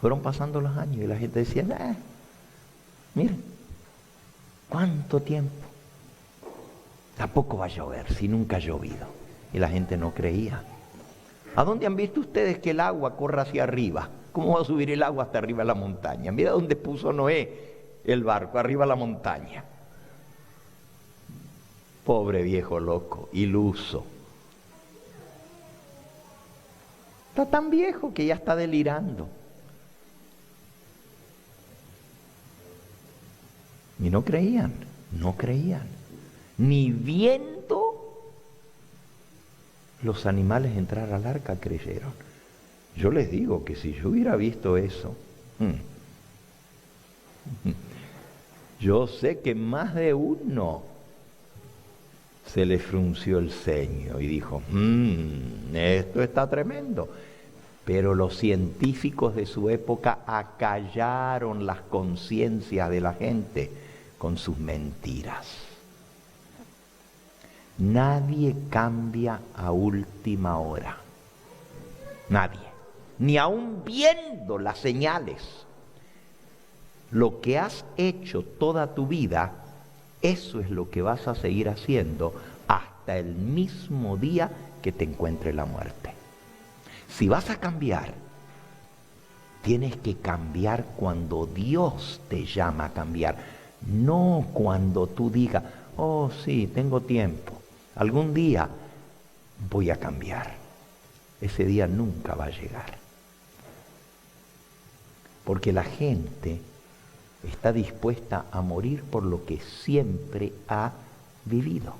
Fueron pasando los años y la gente decía: miren, ¿cuánto tiempo? Tampoco va a llover si nunca ha llovido. Y la gente no creía. ¿A dónde han visto ustedes que el agua corra hacia arriba? ¿Cómo va a subir el agua hasta arriba de la montaña? Mira dónde puso Noé el barco, arriba de la montaña. Pobre viejo loco, iluso. Está tan viejo que ya está delirando. Y no creían. Ni viendo los animales entrar al arca creyeron. Yo les digo que si yo hubiera visto eso, yo sé que más de uno se le frunció el ceño y dijo: esto está tremendo. Pero los científicos de su época acallaron las conciencias de la gente con sus mentiras. Nadie cambia a última hora. Nadie. Ni aun viendo las señales. Lo que has hecho toda tu vida, eso es lo que vas a seguir haciendo hasta el mismo día que te encuentre la muerte. Si vas a cambiar, tienes que cambiar cuando Dios te llama a cambiar, no cuando tú digas: oh sí, tengo tiempo, algún día voy a cambiar. Ese día nunca va a llegar. Porque la gente está dispuesta a morir por lo que siempre ha vivido.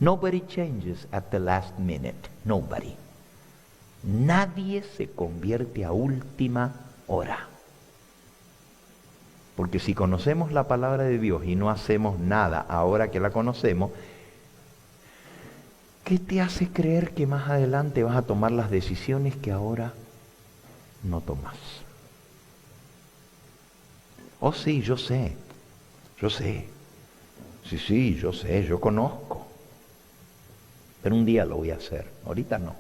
Nobody changes at the last minute. Nobody. Nadie se convierte a última hora. Porque si conocemos la palabra de Dios y no hacemos nada ahora que la conocemos, ¿qué te hace creer que más adelante vas a tomar las decisiones que ahora no tomas? Oh sí, yo sé. Sí, yo sé, yo conozco. Pero un día lo voy a hacer, ahorita no.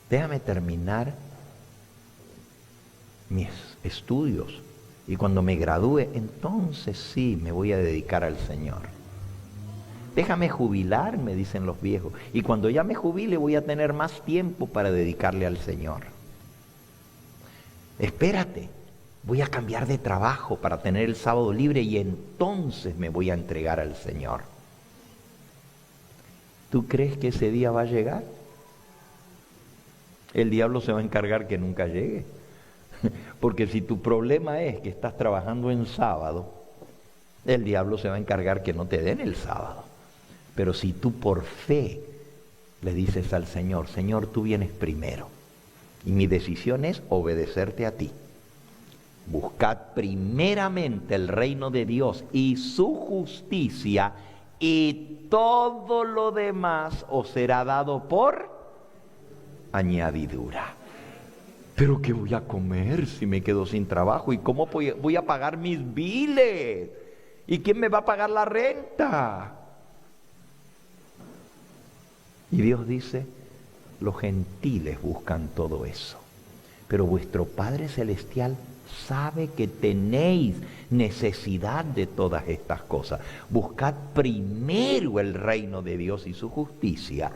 Déjame terminar mis estudios y cuando me gradúe, entonces sí me voy a dedicar al Señor. Déjame jubilarme, dicen los viejos, y cuando ya me jubile voy a tener más tiempo para dedicarle al Señor. Espérate, voy a cambiar de trabajo para tener el sábado libre y entonces me voy a entregar al Señor. ¿Tú crees que ese día va a llegar? El diablo se va a encargar que nunca llegue. Porque si tu problema es que estás trabajando en sábado, el diablo se va a encargar que no te den el sábado. Pero si tú por fe le dices al Señor, Señor, tú vienes primero, y mi decisión es obedecerte a ti. Buscad primeramente el reino de Dios y su justicia, y todo lo demás os será dado por añadidura. ¿Pero qué voy a comer si me quedo sin trabajo? ¿Y cómo voy a pagar mis biles? ¿Y quién me va a pagar la renta? Y Dios dice, los gentiles buscan todo eso, pero vuestro Padre Celestial sabe que tenéis necesidad de todas estas cosas. Buscad primero el reino de Dios y su justicia,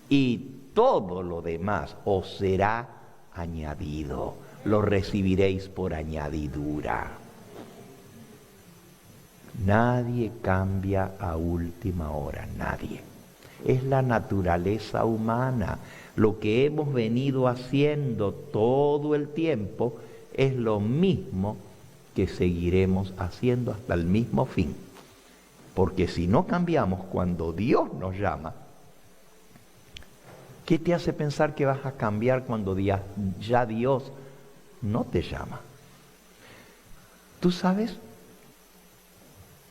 y todo lo demás os será añadido. Lo recibiréis por añadidura. Nadie cambia a última hora, nadie. Es la naturaleza humana. Lo que hemos venido haciendo todo el tiempo es lo mismo que seguiremos haciendo hasta el mismo fin. Porque si no cambiamos cuando Dios nos llama, ¿qué te hace pensar que vas a cambiar cuando ya Dios no te llama? Tú sabes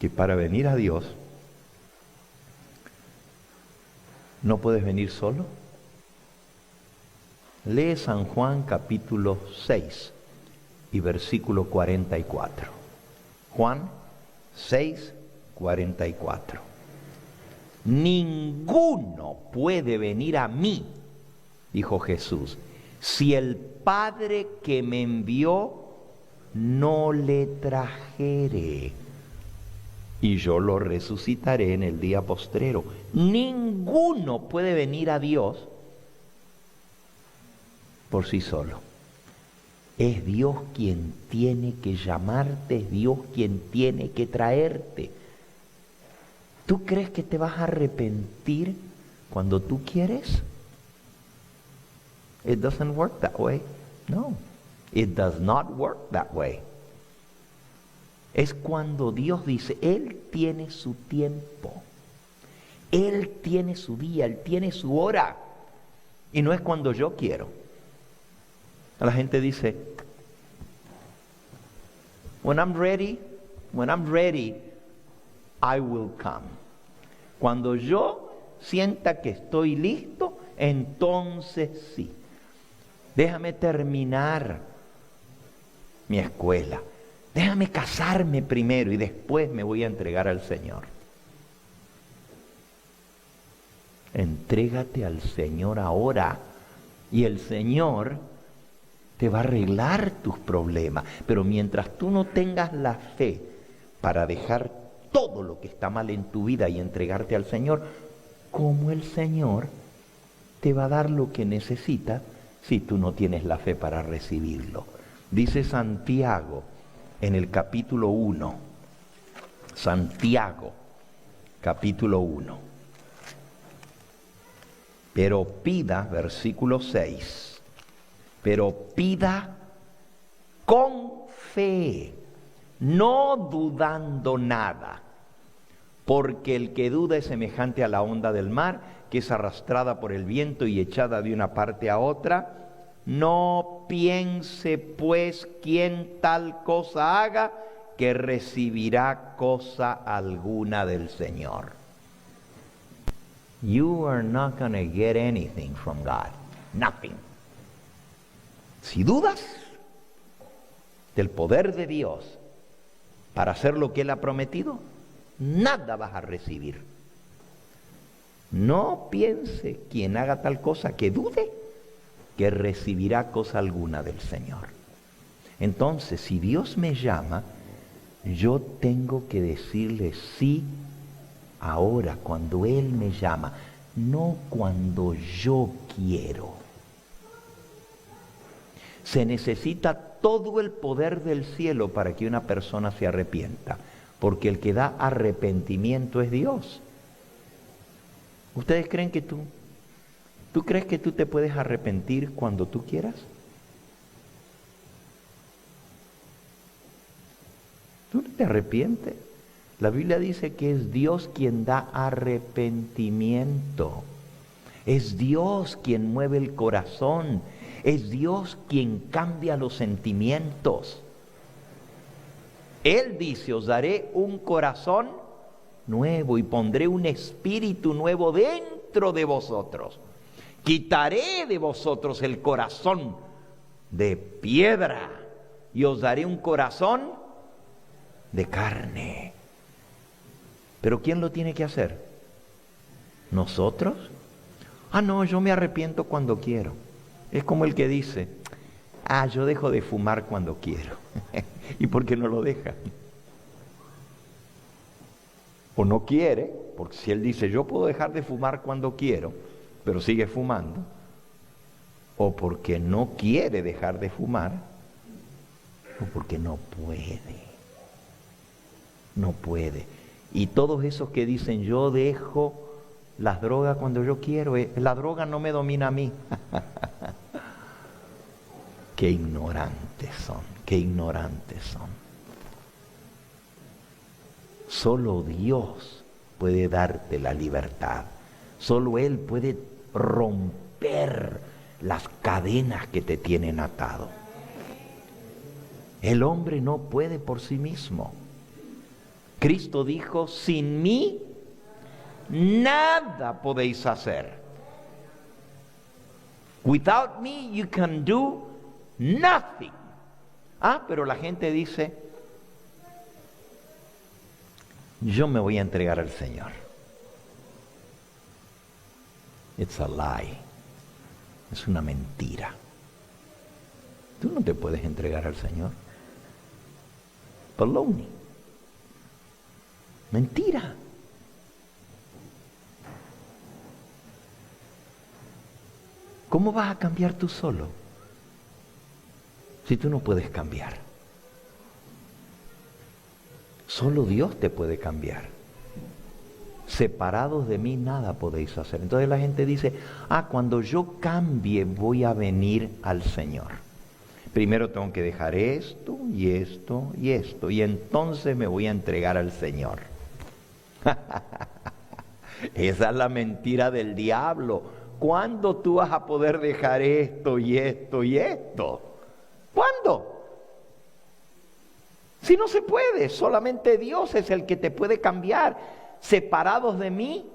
que para venir a Dios no puedes venir solo. Lee San Juan capítulo 6 y versículo 44. Juan 6, 44. Ninguno puede venir a mí, dijo Jesús, si el Padre que me envió no le trajere, y yo lo resucitaré en el día postrero. Ninguno puede venir a Dios por sí solo. Es Dios quien tiene que llamarte, es Dios quien tiene que traerte. ¿Tú crees que te vas a arrepentir cuando tú quieres? It doesn't work that way. No, it does not work that way. Es cuando Dios dice, Él tiene su tiempo, Él tiene su día, Él tiene su hora. Y no es cuando yo quiero. La gente dice, when I'm ready, I will come. Cuando yo sienta que estoy listo, entonces sí. Déjame terminar mi escuela. Déjame casarme primero y después me voy a entregar al Señor. Entrégate al Señor ahora y el Señor te va a arreglar tus problemas. Pero mientras tú no tengas la fe para dejar todo lo que está mal en tu vida y entregarte al Señor, ¿cómo el Señor te va a dar lo que necesitas si tú no tienes la fe para recibirlo? Dice Santiago en el capítulo 1, Santiago, capítulo 1. Pero pida, versículo 6, pero pida con fe, no dudando nada, porque el que duda es semejante a la onda del mar, que es arrastrada por el viento y echada de una parte a otra. No piense pues quien tal cosa haga, que recibirá cosa alguna del Señor. You are not going to get anything from God. Nothing. Si dudas del poder de Dios para hacer lo que Él ha prometido, nada vas a recibir. No piense quien haga tal cosa que dude, que recibirá cosa alguna del Señor. Entonces, si Dios me llama, yo tengo que decirle sí ahora, cuando Él me llama, no cuando yo quiero. Se necesita todo el poder del cielo para que una persona se arrepienta, porque el que da arrepentimiento es Dios. ¿Ustedes creen que tú crees que tú te puedes arrepentir cuando tú quieras? ¿Tú no te arrepientes? La Biblia dice que es Dios quien da arrepentimiento. Es Dios quien mueve el corazón. Es Dios quien cambia los sentimientos. Él dice, os daré un corazón nuevo y pondré un espíritu nuevo dentro de vosotros. Quitaré de vosotros el corazón de piedra y os daré un corazón de carne. ¿Pero quién lo tiene que hacer? ¿Nosotros? Ah, no, yo me arrepiento cuando quiero. Es como el que dice, yo dejo de fumar cuando quiero. ¿Y por qué no lo deja? O no quiere, porque si él dice, yo puedo dejar de fumar cuando quiero, pero sigue fumando. O porque no quiere dejar de fumar, o porque no puede. No puede. Y todos esos que dicen, yo dejo las drogas cuando yo quiero, la droga no me domina a mí. Qué ignorantes son, qué ignorantes son. Solo Dios puede darte la libertad. Solo Él puede romper las cadenas que te tienen atado. El hombre no puede por sí mismo. Cristo dijo, sin mí nada podéis hacer. Without me you can do nothing. Pero la gente dice, yo me voy a entregar al Señor. It's a lie. Es una mentira. Tú no te puedes entregar al Señor. Baloney. Mentira. ¿Cómo vas a cambiar tú solo si tú no puedes cambiar? Solo Dios te puede cambiar. Separados de mí nada podéis hacer. Entonces la gente dice, cuando yo cambie voy a venir al Señor. Primero tengo que dejar esto y esto y esto, y entonces me voy a entregar al Señor. Esa es la mentira del diablo. ¿Cuándo tú vas a poder dejar esto y esto y esto? ¿Cuándo? Si no se puede, solamente Dios es el que te puede cambiar. Separados de mí,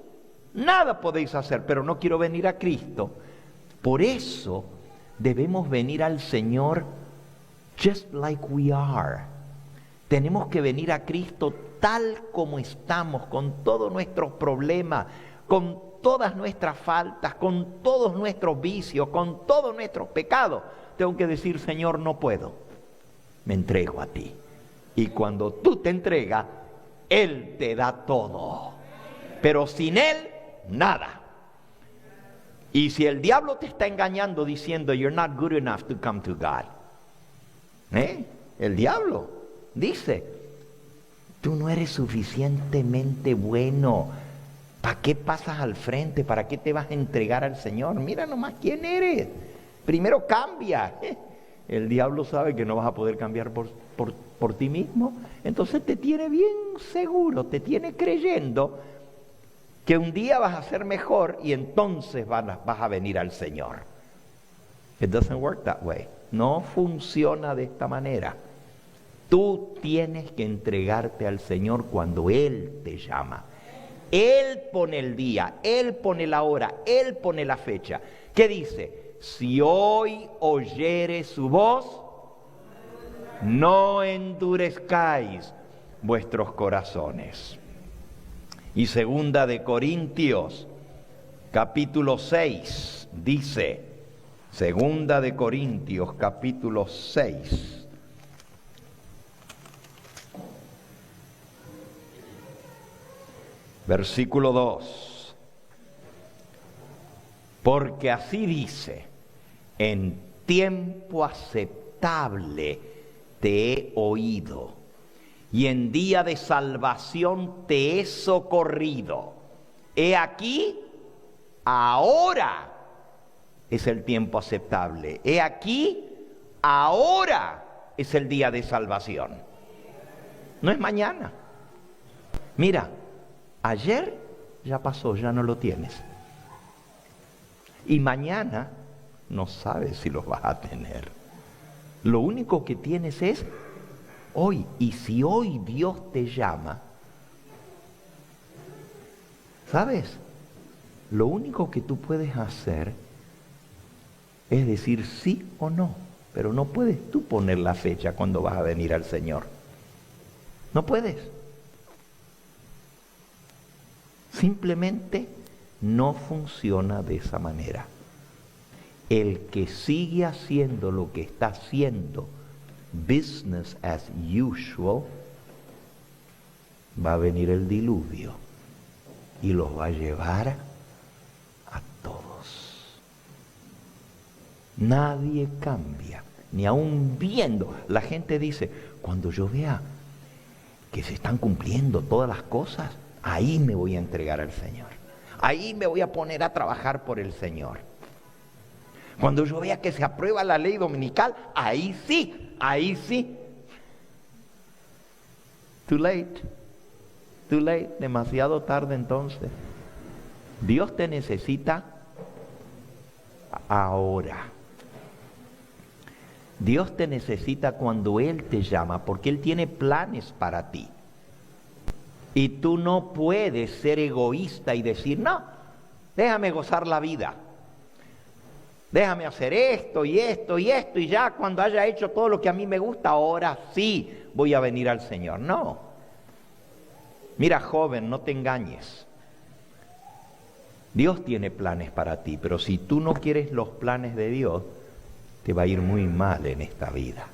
nada podéis hacer, pero no quiero venir a Cristo. Por eso debemos venir al Señor just like we are. Tenemos que venir a Cristo tal como estamos, con todos nuestros problemas, con todas nuestras faltas, con todos nuestros vicios, con todos nuestros pecados. Tengo que decir, Señor, no puedo. Me entrego a ti. Y cuando tú te entregas, Él te da todo. Pero sin Él, nada. Y si el diablo te está engañando diciendo, you're not good enough to come to God. El diablo dice, tú no eres suficientemente bueno. ¿Para qué pasas al frente? ¿Para qué te vas a entregar al Señor? Mira nomás quién eres. Primero cambia. El diablo sabe que no vas a poder cambiar por ti mismo. Entonces te tiene bien seguro, te tiene creyendo que un día vas a ser mejor y entonces vas a venir al Señor. It doesn't work that way. No funciona de esta manera. Tú tienes que entregarte al Señor cuando Él te llama. Él pone el día, Él pone la hora, Él pone la fecha. ¿Qué dice? Si hoy oyere su voz, no endurezcáis vuestros corazones. Y segunda de Corintios, capítulo 6, dice, segunda de Corintios, capítulo 6. Versículo 2. Porque así dice, en tiempo aceptable te he oído, y en día de salvación te he socorrido. He aquí, ahora es el tiempo aceptable. He aquí, ahora es el día de salvación. No es mañana. Mira, ayer ya pasó, ya no lo tienes. Y mañana no sabes si los vas a tener. Lo único que tienes es hoy. Y si hoy Dios te llama, ¿sabes? Lo único que tú puedes hacer es decir sí o no. Pero no puedes tú poner la fecha cuando vas a venir al Señor. No puedes. Simplemente no funciona de esa manera. El que sigue haciendo lo que está haciendo, business as usual, va a venir el diluvio y los va a llevar a todos. Nadie cambia, ni aun viendo. La gente dice, cuando yo vea que se están cumpliendo todas las cosas, ahí me voy a entregar al Señor. Ahí me voy a poner a trabajar por el Señor. Cuando yo vea que se aprueba la ley dominical, ahí sí, ahí sí. Too late, demasiado tarde entonces. Dios te necesita ahora. Dios te necesita cuando Él te llama, porque Él tiene planes para ti. Y tú no puedes ser egoísta y decir, no, déjame gozar la vida. Déjame hacer esto y esto y esto y ya cuando haya hecho todo lo que a mí me gusta, ahora sí voy a venir al Señor. No. Mira, joven, no te engañes. Dios tiene planes para ti, pero si tú no quieres los planes de Dios, te va a ir muy mal en esta vida.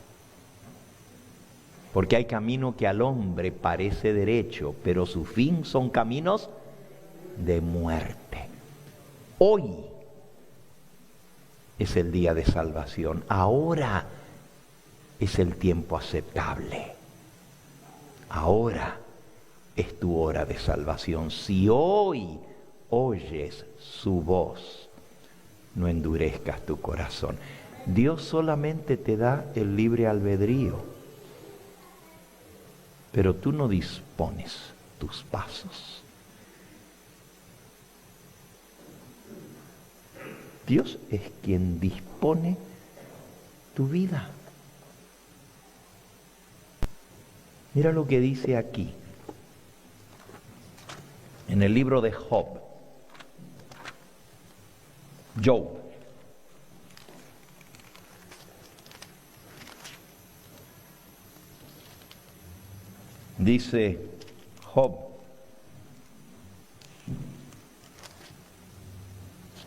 Porque hay camino que al hombre parece derecho, pero su fin son caminos de muerte. Hoy es el día de salvación. Ahora es el tiempo aceptable. Ahora es tu hora de salvación. Si hoy oyes su voz, no endurezcas tu corazón. Dios solamente te da el libre albedrío, pero tú no dispones tus pasos. Dios es quien dispone tu vida. Mira lo que dice aquí, en el libro de Job. Dice Job,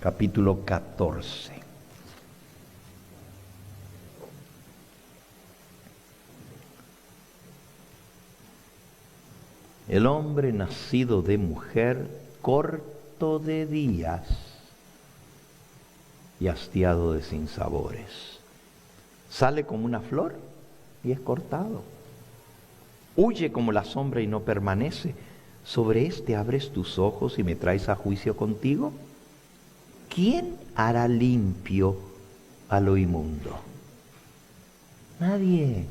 capítulo 14. El hombre nacido de mujer, corto de días y hastiado de sinsabores. Sale como una flor y es cortado. Huye como la sombra y no permanece. ¿Sobre este abres tus ojos y me traes a juicio contigo? ¿Quién hará limpio a lo inmundo? Nadie.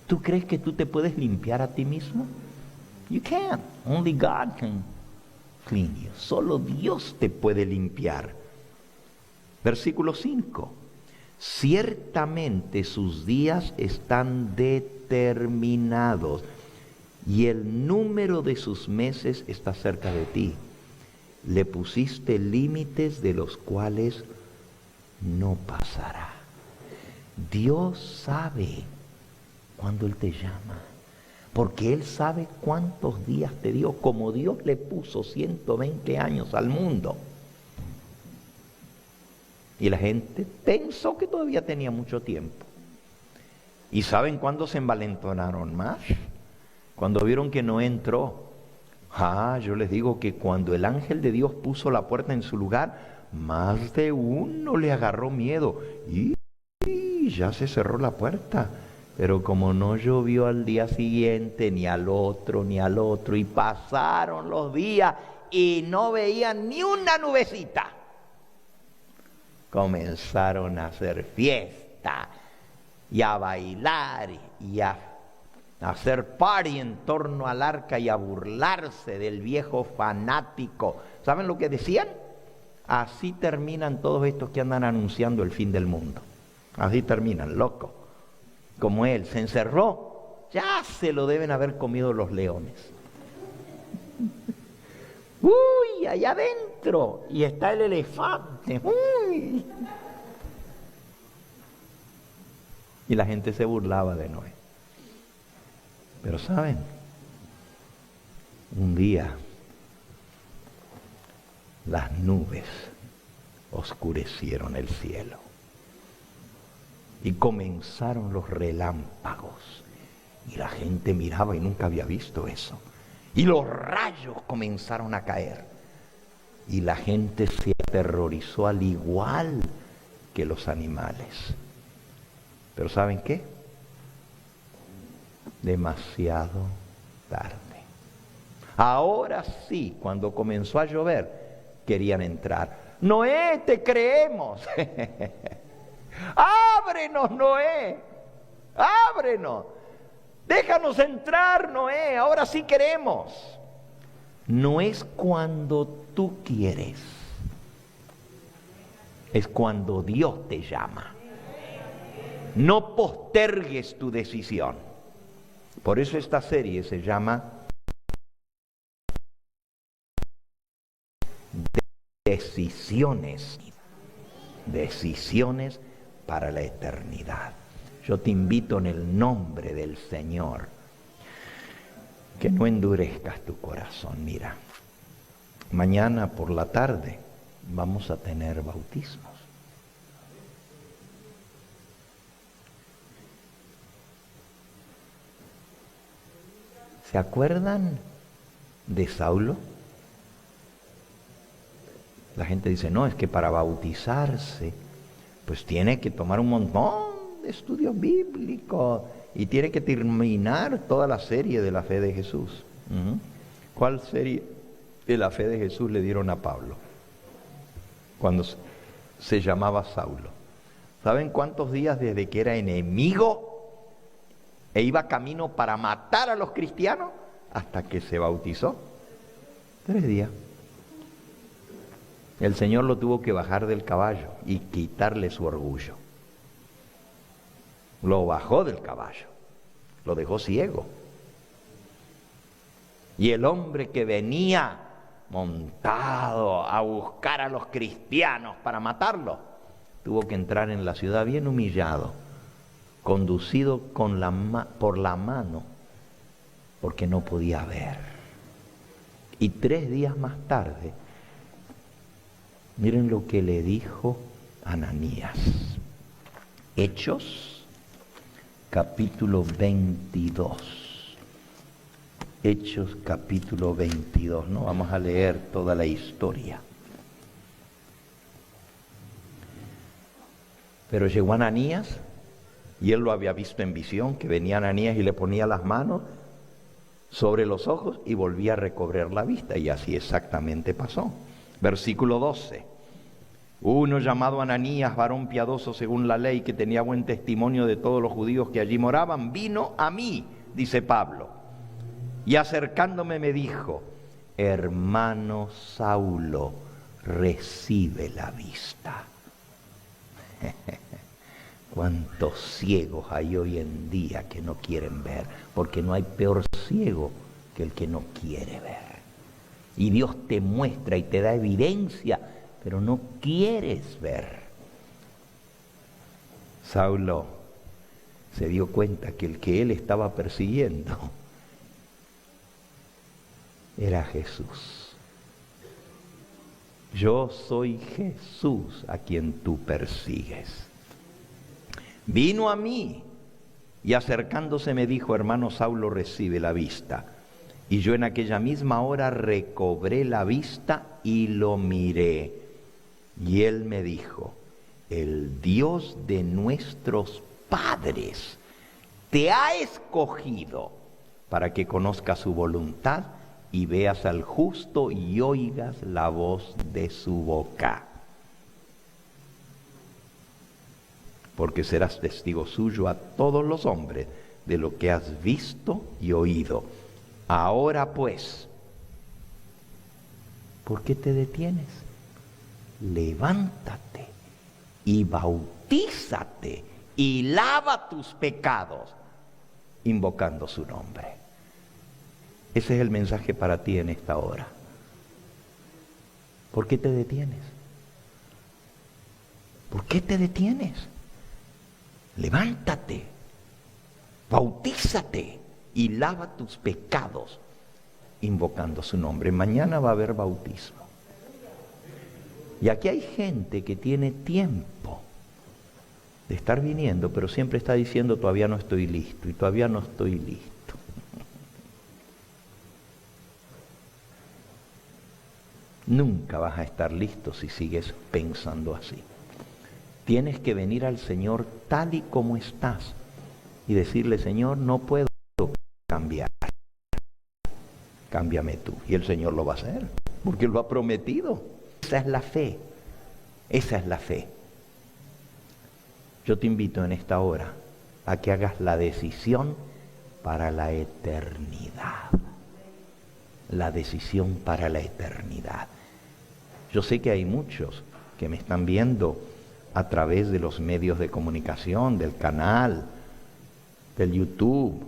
¿Tú crees que tú te puedes limpiar a ti mismo? You can't. Only God can clean you. Solo Dios te puede limpiar. Versículo 5. Ciertamente sus días están determinados y el número de sus meses está cerca de ti. Le pusiste límites de los cuales no pasará. Dios sabe cuando Él te llama, porque Él sabe cuántos días te dio, como Dios le puso 120 años al mundo. Y la gente pensó que todavía tenía mucho tiempo. ¿Y saben cuándo se envalentonaron más? Cuando vieron que no entró. Yo les digo que cuando el ángel de Dios puso la puerta en su lugar, más de uno le agarró miedo. Y ya se cerró la puerta. Pero como no llovió al día siguiente, ni al otro, y pasaron los días y no veían ni una nubecita. comenzaron a hacer fiesta y a bailar y a hacer party en torno al arca y a burlarse del viejo fanático. ¿Saben lo que decían? Así terminan todos estos que andan anunciando el fin del mundo. Así terminan, loco. Como él se encerró, ya se lo deben haber comido los leones. ¡Uy! Allá adentro. Y está el elefante. ¡Uy! Y la gente se burlaba de Noé. Pero ¿saben? Un día las nubes oscurecieron el cielo y comenzaron los relámpagos. Y la gente miraba y nunca había visto eso. Y los rayos comenzaron a caer. Y la gente se aterrorizó al igual que los animales. Pero ¿saben qué? Demasiado tarde. Ahora sí, cuando comenzó a llover, querían entrar. Noé, te creemos. Ábrenos, Noé. Ábrenos. Déjanos entrar, Noé. Ahora sí queremos. No es cuando tú quieres. Es cuando Dios te llama. No postergues tu decisión. Por eso esta serie se llama Decisiones. Decisiones para la eternidad. Yo te invito en el nombre del Señor que no endurezcas tu corazón. Mira, mañana por la tarde vamos a tener bautismos. ¿Se acuerdan de Saulo? La gente dice, no, es que para bautizarse, pues tiene que tomar un montón de estudios bíblicos y tiene que terminar toda la serie de la fe de Jesús. ¿Cuál serie de la fe de Jesús le dieron a Pablo cuando se llamaba Saulo? ¿Saben cuántos días desde que era enemigo e iba camino para matar a los cristianos hasta que se bautizó? 3 días. El Señor lo tuvo que bajar del caballo y quitarle su orgullo. Lo bajó del caballo, lo dejó ciego. Y el hombre que venía montado a buscar a los cristianos para matarlos, tuvo que entrar en la ciudad bien humillado, conducido por la mano, porque no podía ver. Y 3 días más tarde, miren lo que le dijo Ananías. Hechos, capítulo 22. Hechos, capítulo 22. No vamos a leer toda la historia. Pero llegó Ananías, y él lo había visto en visión, que venía Ananías y le ponía las manos sobre los ojos y volvía a recobrar la vista. Y así exactamente pasó. Versículo 12. Uno llamado Ananías, varón piadoso según la ley, que tenía buen testimonio de todos los judíos que allí moraban, vino a mí, dice Pablo, y acercándome me dijo, hermano Saulo, recibe la vista. Cuántos ciegos hay hoy en día que no quieren ver, porque no hay peor ciego que el que no quiere ver. Y Dios te muestra y te da evidencia, pero no quieres ver. Saulo se dio cuenta que el que él estaba persiguiendo era Jesús. Yo soy Jesús a quien tú persigues. Vino a mí y acercándose me dijo, hermano Saulo, recibe la vista. Y yo en aquella misma hora recobré la vista y lo miré. Y él me dijo, el Dios de nuestros padres te ha escogido para que conozcas su voluntad y veas al justo y oigas la voz de su boca. porque serás testigo suyo a todos los hombres de lo que has visto y oído. Ahora pues, ¿por qué te detienes? Levántate y bautízate y lava tus pecados, invocando su nombre. Ese es el mensaje para ti en esta hora. ¿Por qué te detienes? ¿Por qué te detienes? Levántate, bautízate y lava tus pecados, invocando su nombre. Mañana va a haber bautismo. Y aquí hay gente que tiene tiempo de estar viniendo, pero siempre está diciendo todavía no estoy listo y todavía no estoy listo. Nunca vas a estar listo si sigues pensando así. Tienes que venir al Señor tal y como estás y decirle, Señor, no puedo cambiar. Cámbiame tú. Y el Señor lo va a hacer, porque lo ha prometido. Esa es la fe. Esa es la fe. Yo te invito en esta hora a que hagas la decisión para la eternidad. La decisión para la eternidad. Yo sé que hay muchos que me están viendo a través de los medios de comunicación, del canal, del YouTube.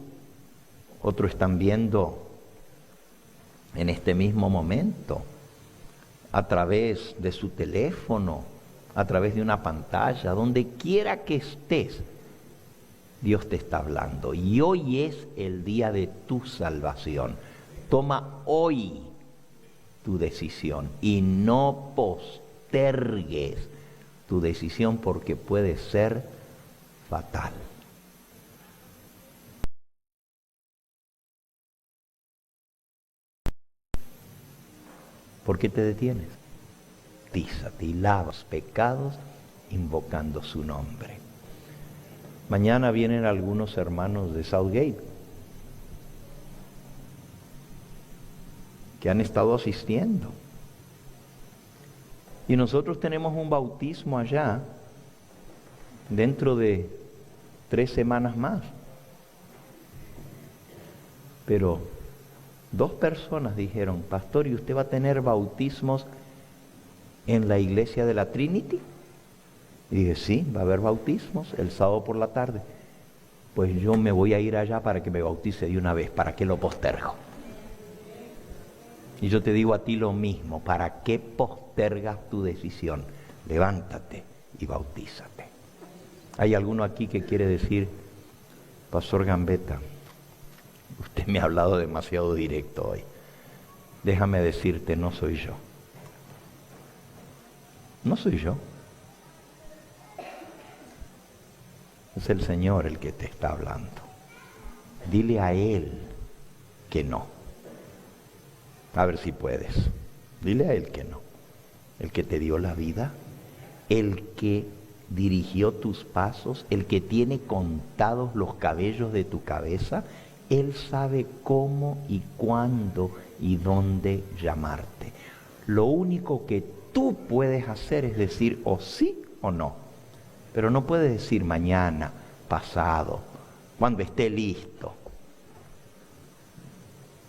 Otros están viendo en este mismo momento a través de su teléfono, a través de una pantalla, donde quiera que estés, Dios te está hablando. Y hoy es el día de tu salvación. Toma hoy tu decisión y no postergues tu decisión porque puede ser fatal. ¿Por qué te detienes? Bautízate y lava los pecados invocando su nombre. Mañana vienen algunos hermanos de Southgate que han estado asistiendo. Y nosotros tenemos un bautismo allá dentro de 3 semanas más. Pero 2 personas dijeron, pastor, ¿y usted va a tener bautismos en la iglesia de la Trinity? Y dije, sí, va a haber bautismos el sábado por la tarde. Pues yo me voy a ir allá para que me bautice de una vez, ¿para qué lo postergo? Y yo te digo a ti lo mismo, ¿para qué postergas tu decisión? Levántate y bautízate. ¿Hay alguno aquí que quiere decir, Pastor Gambetta, usted me ha hablado demasiado directo hoy? Déjame decirte, no soy yo. No soy yo. Es el Señor el que te está hablando. Dile a Él que no. A ver si puedes. Dile a Él que no. El que te dio la vida, el que dirigió tus pasos, el que tiene contados los cabellos de tu cabeza, Él sabe cómo y cuándo y dónde llamarte. Lo único que tú puedes hacer es decir o sí o no. Pero no puedes decir mañana, pasado, cuando esté listo.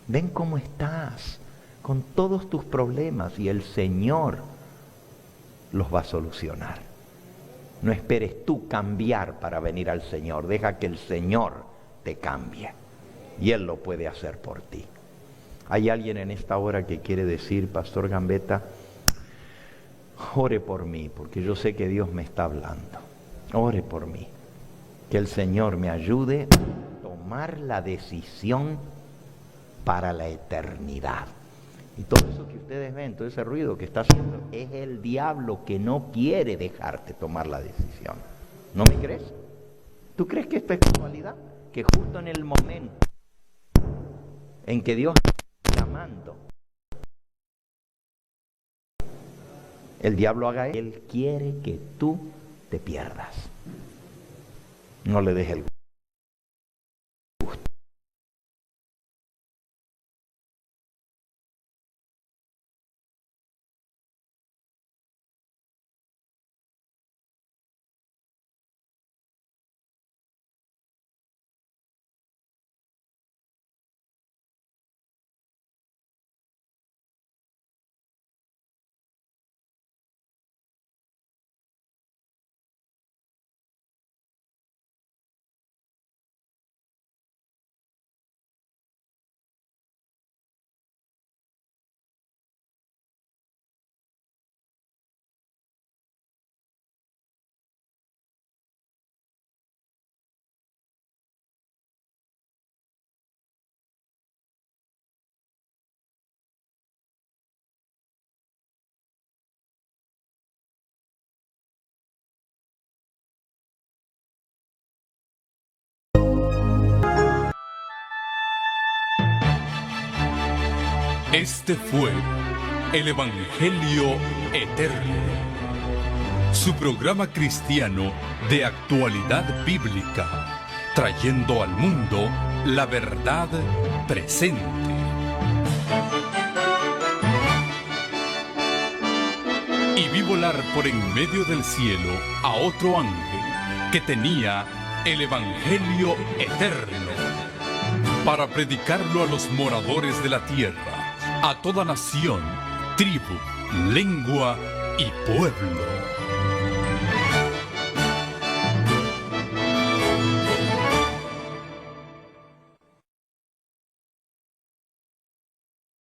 Ven cómo estás, con todos tus problemas, y el Señor los va a solucionar. No esperes tú cambiar para venir al Señor. Deja que el Señor te cambie. Y Él lo puede hacer por ti. ¿Hay alguien en esta hora que quiere decir, Pastor Gambetta, ore por mí, porque yo sé que Dios me está hablando? Ore por mí. Que el Señor me ayude a tomar la decisión para la eternidad. Y todo eso que ustedes ven, todo ese ruido que está haciendo, es el diablo que no quiere dejarte tomar la decisión. ¿No me crees? ¿Tú crees que esto es casualidad? Que justo en el momento en que Dios está llamando, el diablo haga eso. Él quiere que tú te pierdas. No le dejes el Este fue el Evangelio Eterno, su programa cristiano de actualidad bíblica, trayendo al mundo la verdad presente. Y vi volar por en medio del cielo a otro ángel que tenía el Evangelio Eterno, para predicarlo a los moradores de la tierra, a toda nación, tribu, lengua y pueblo.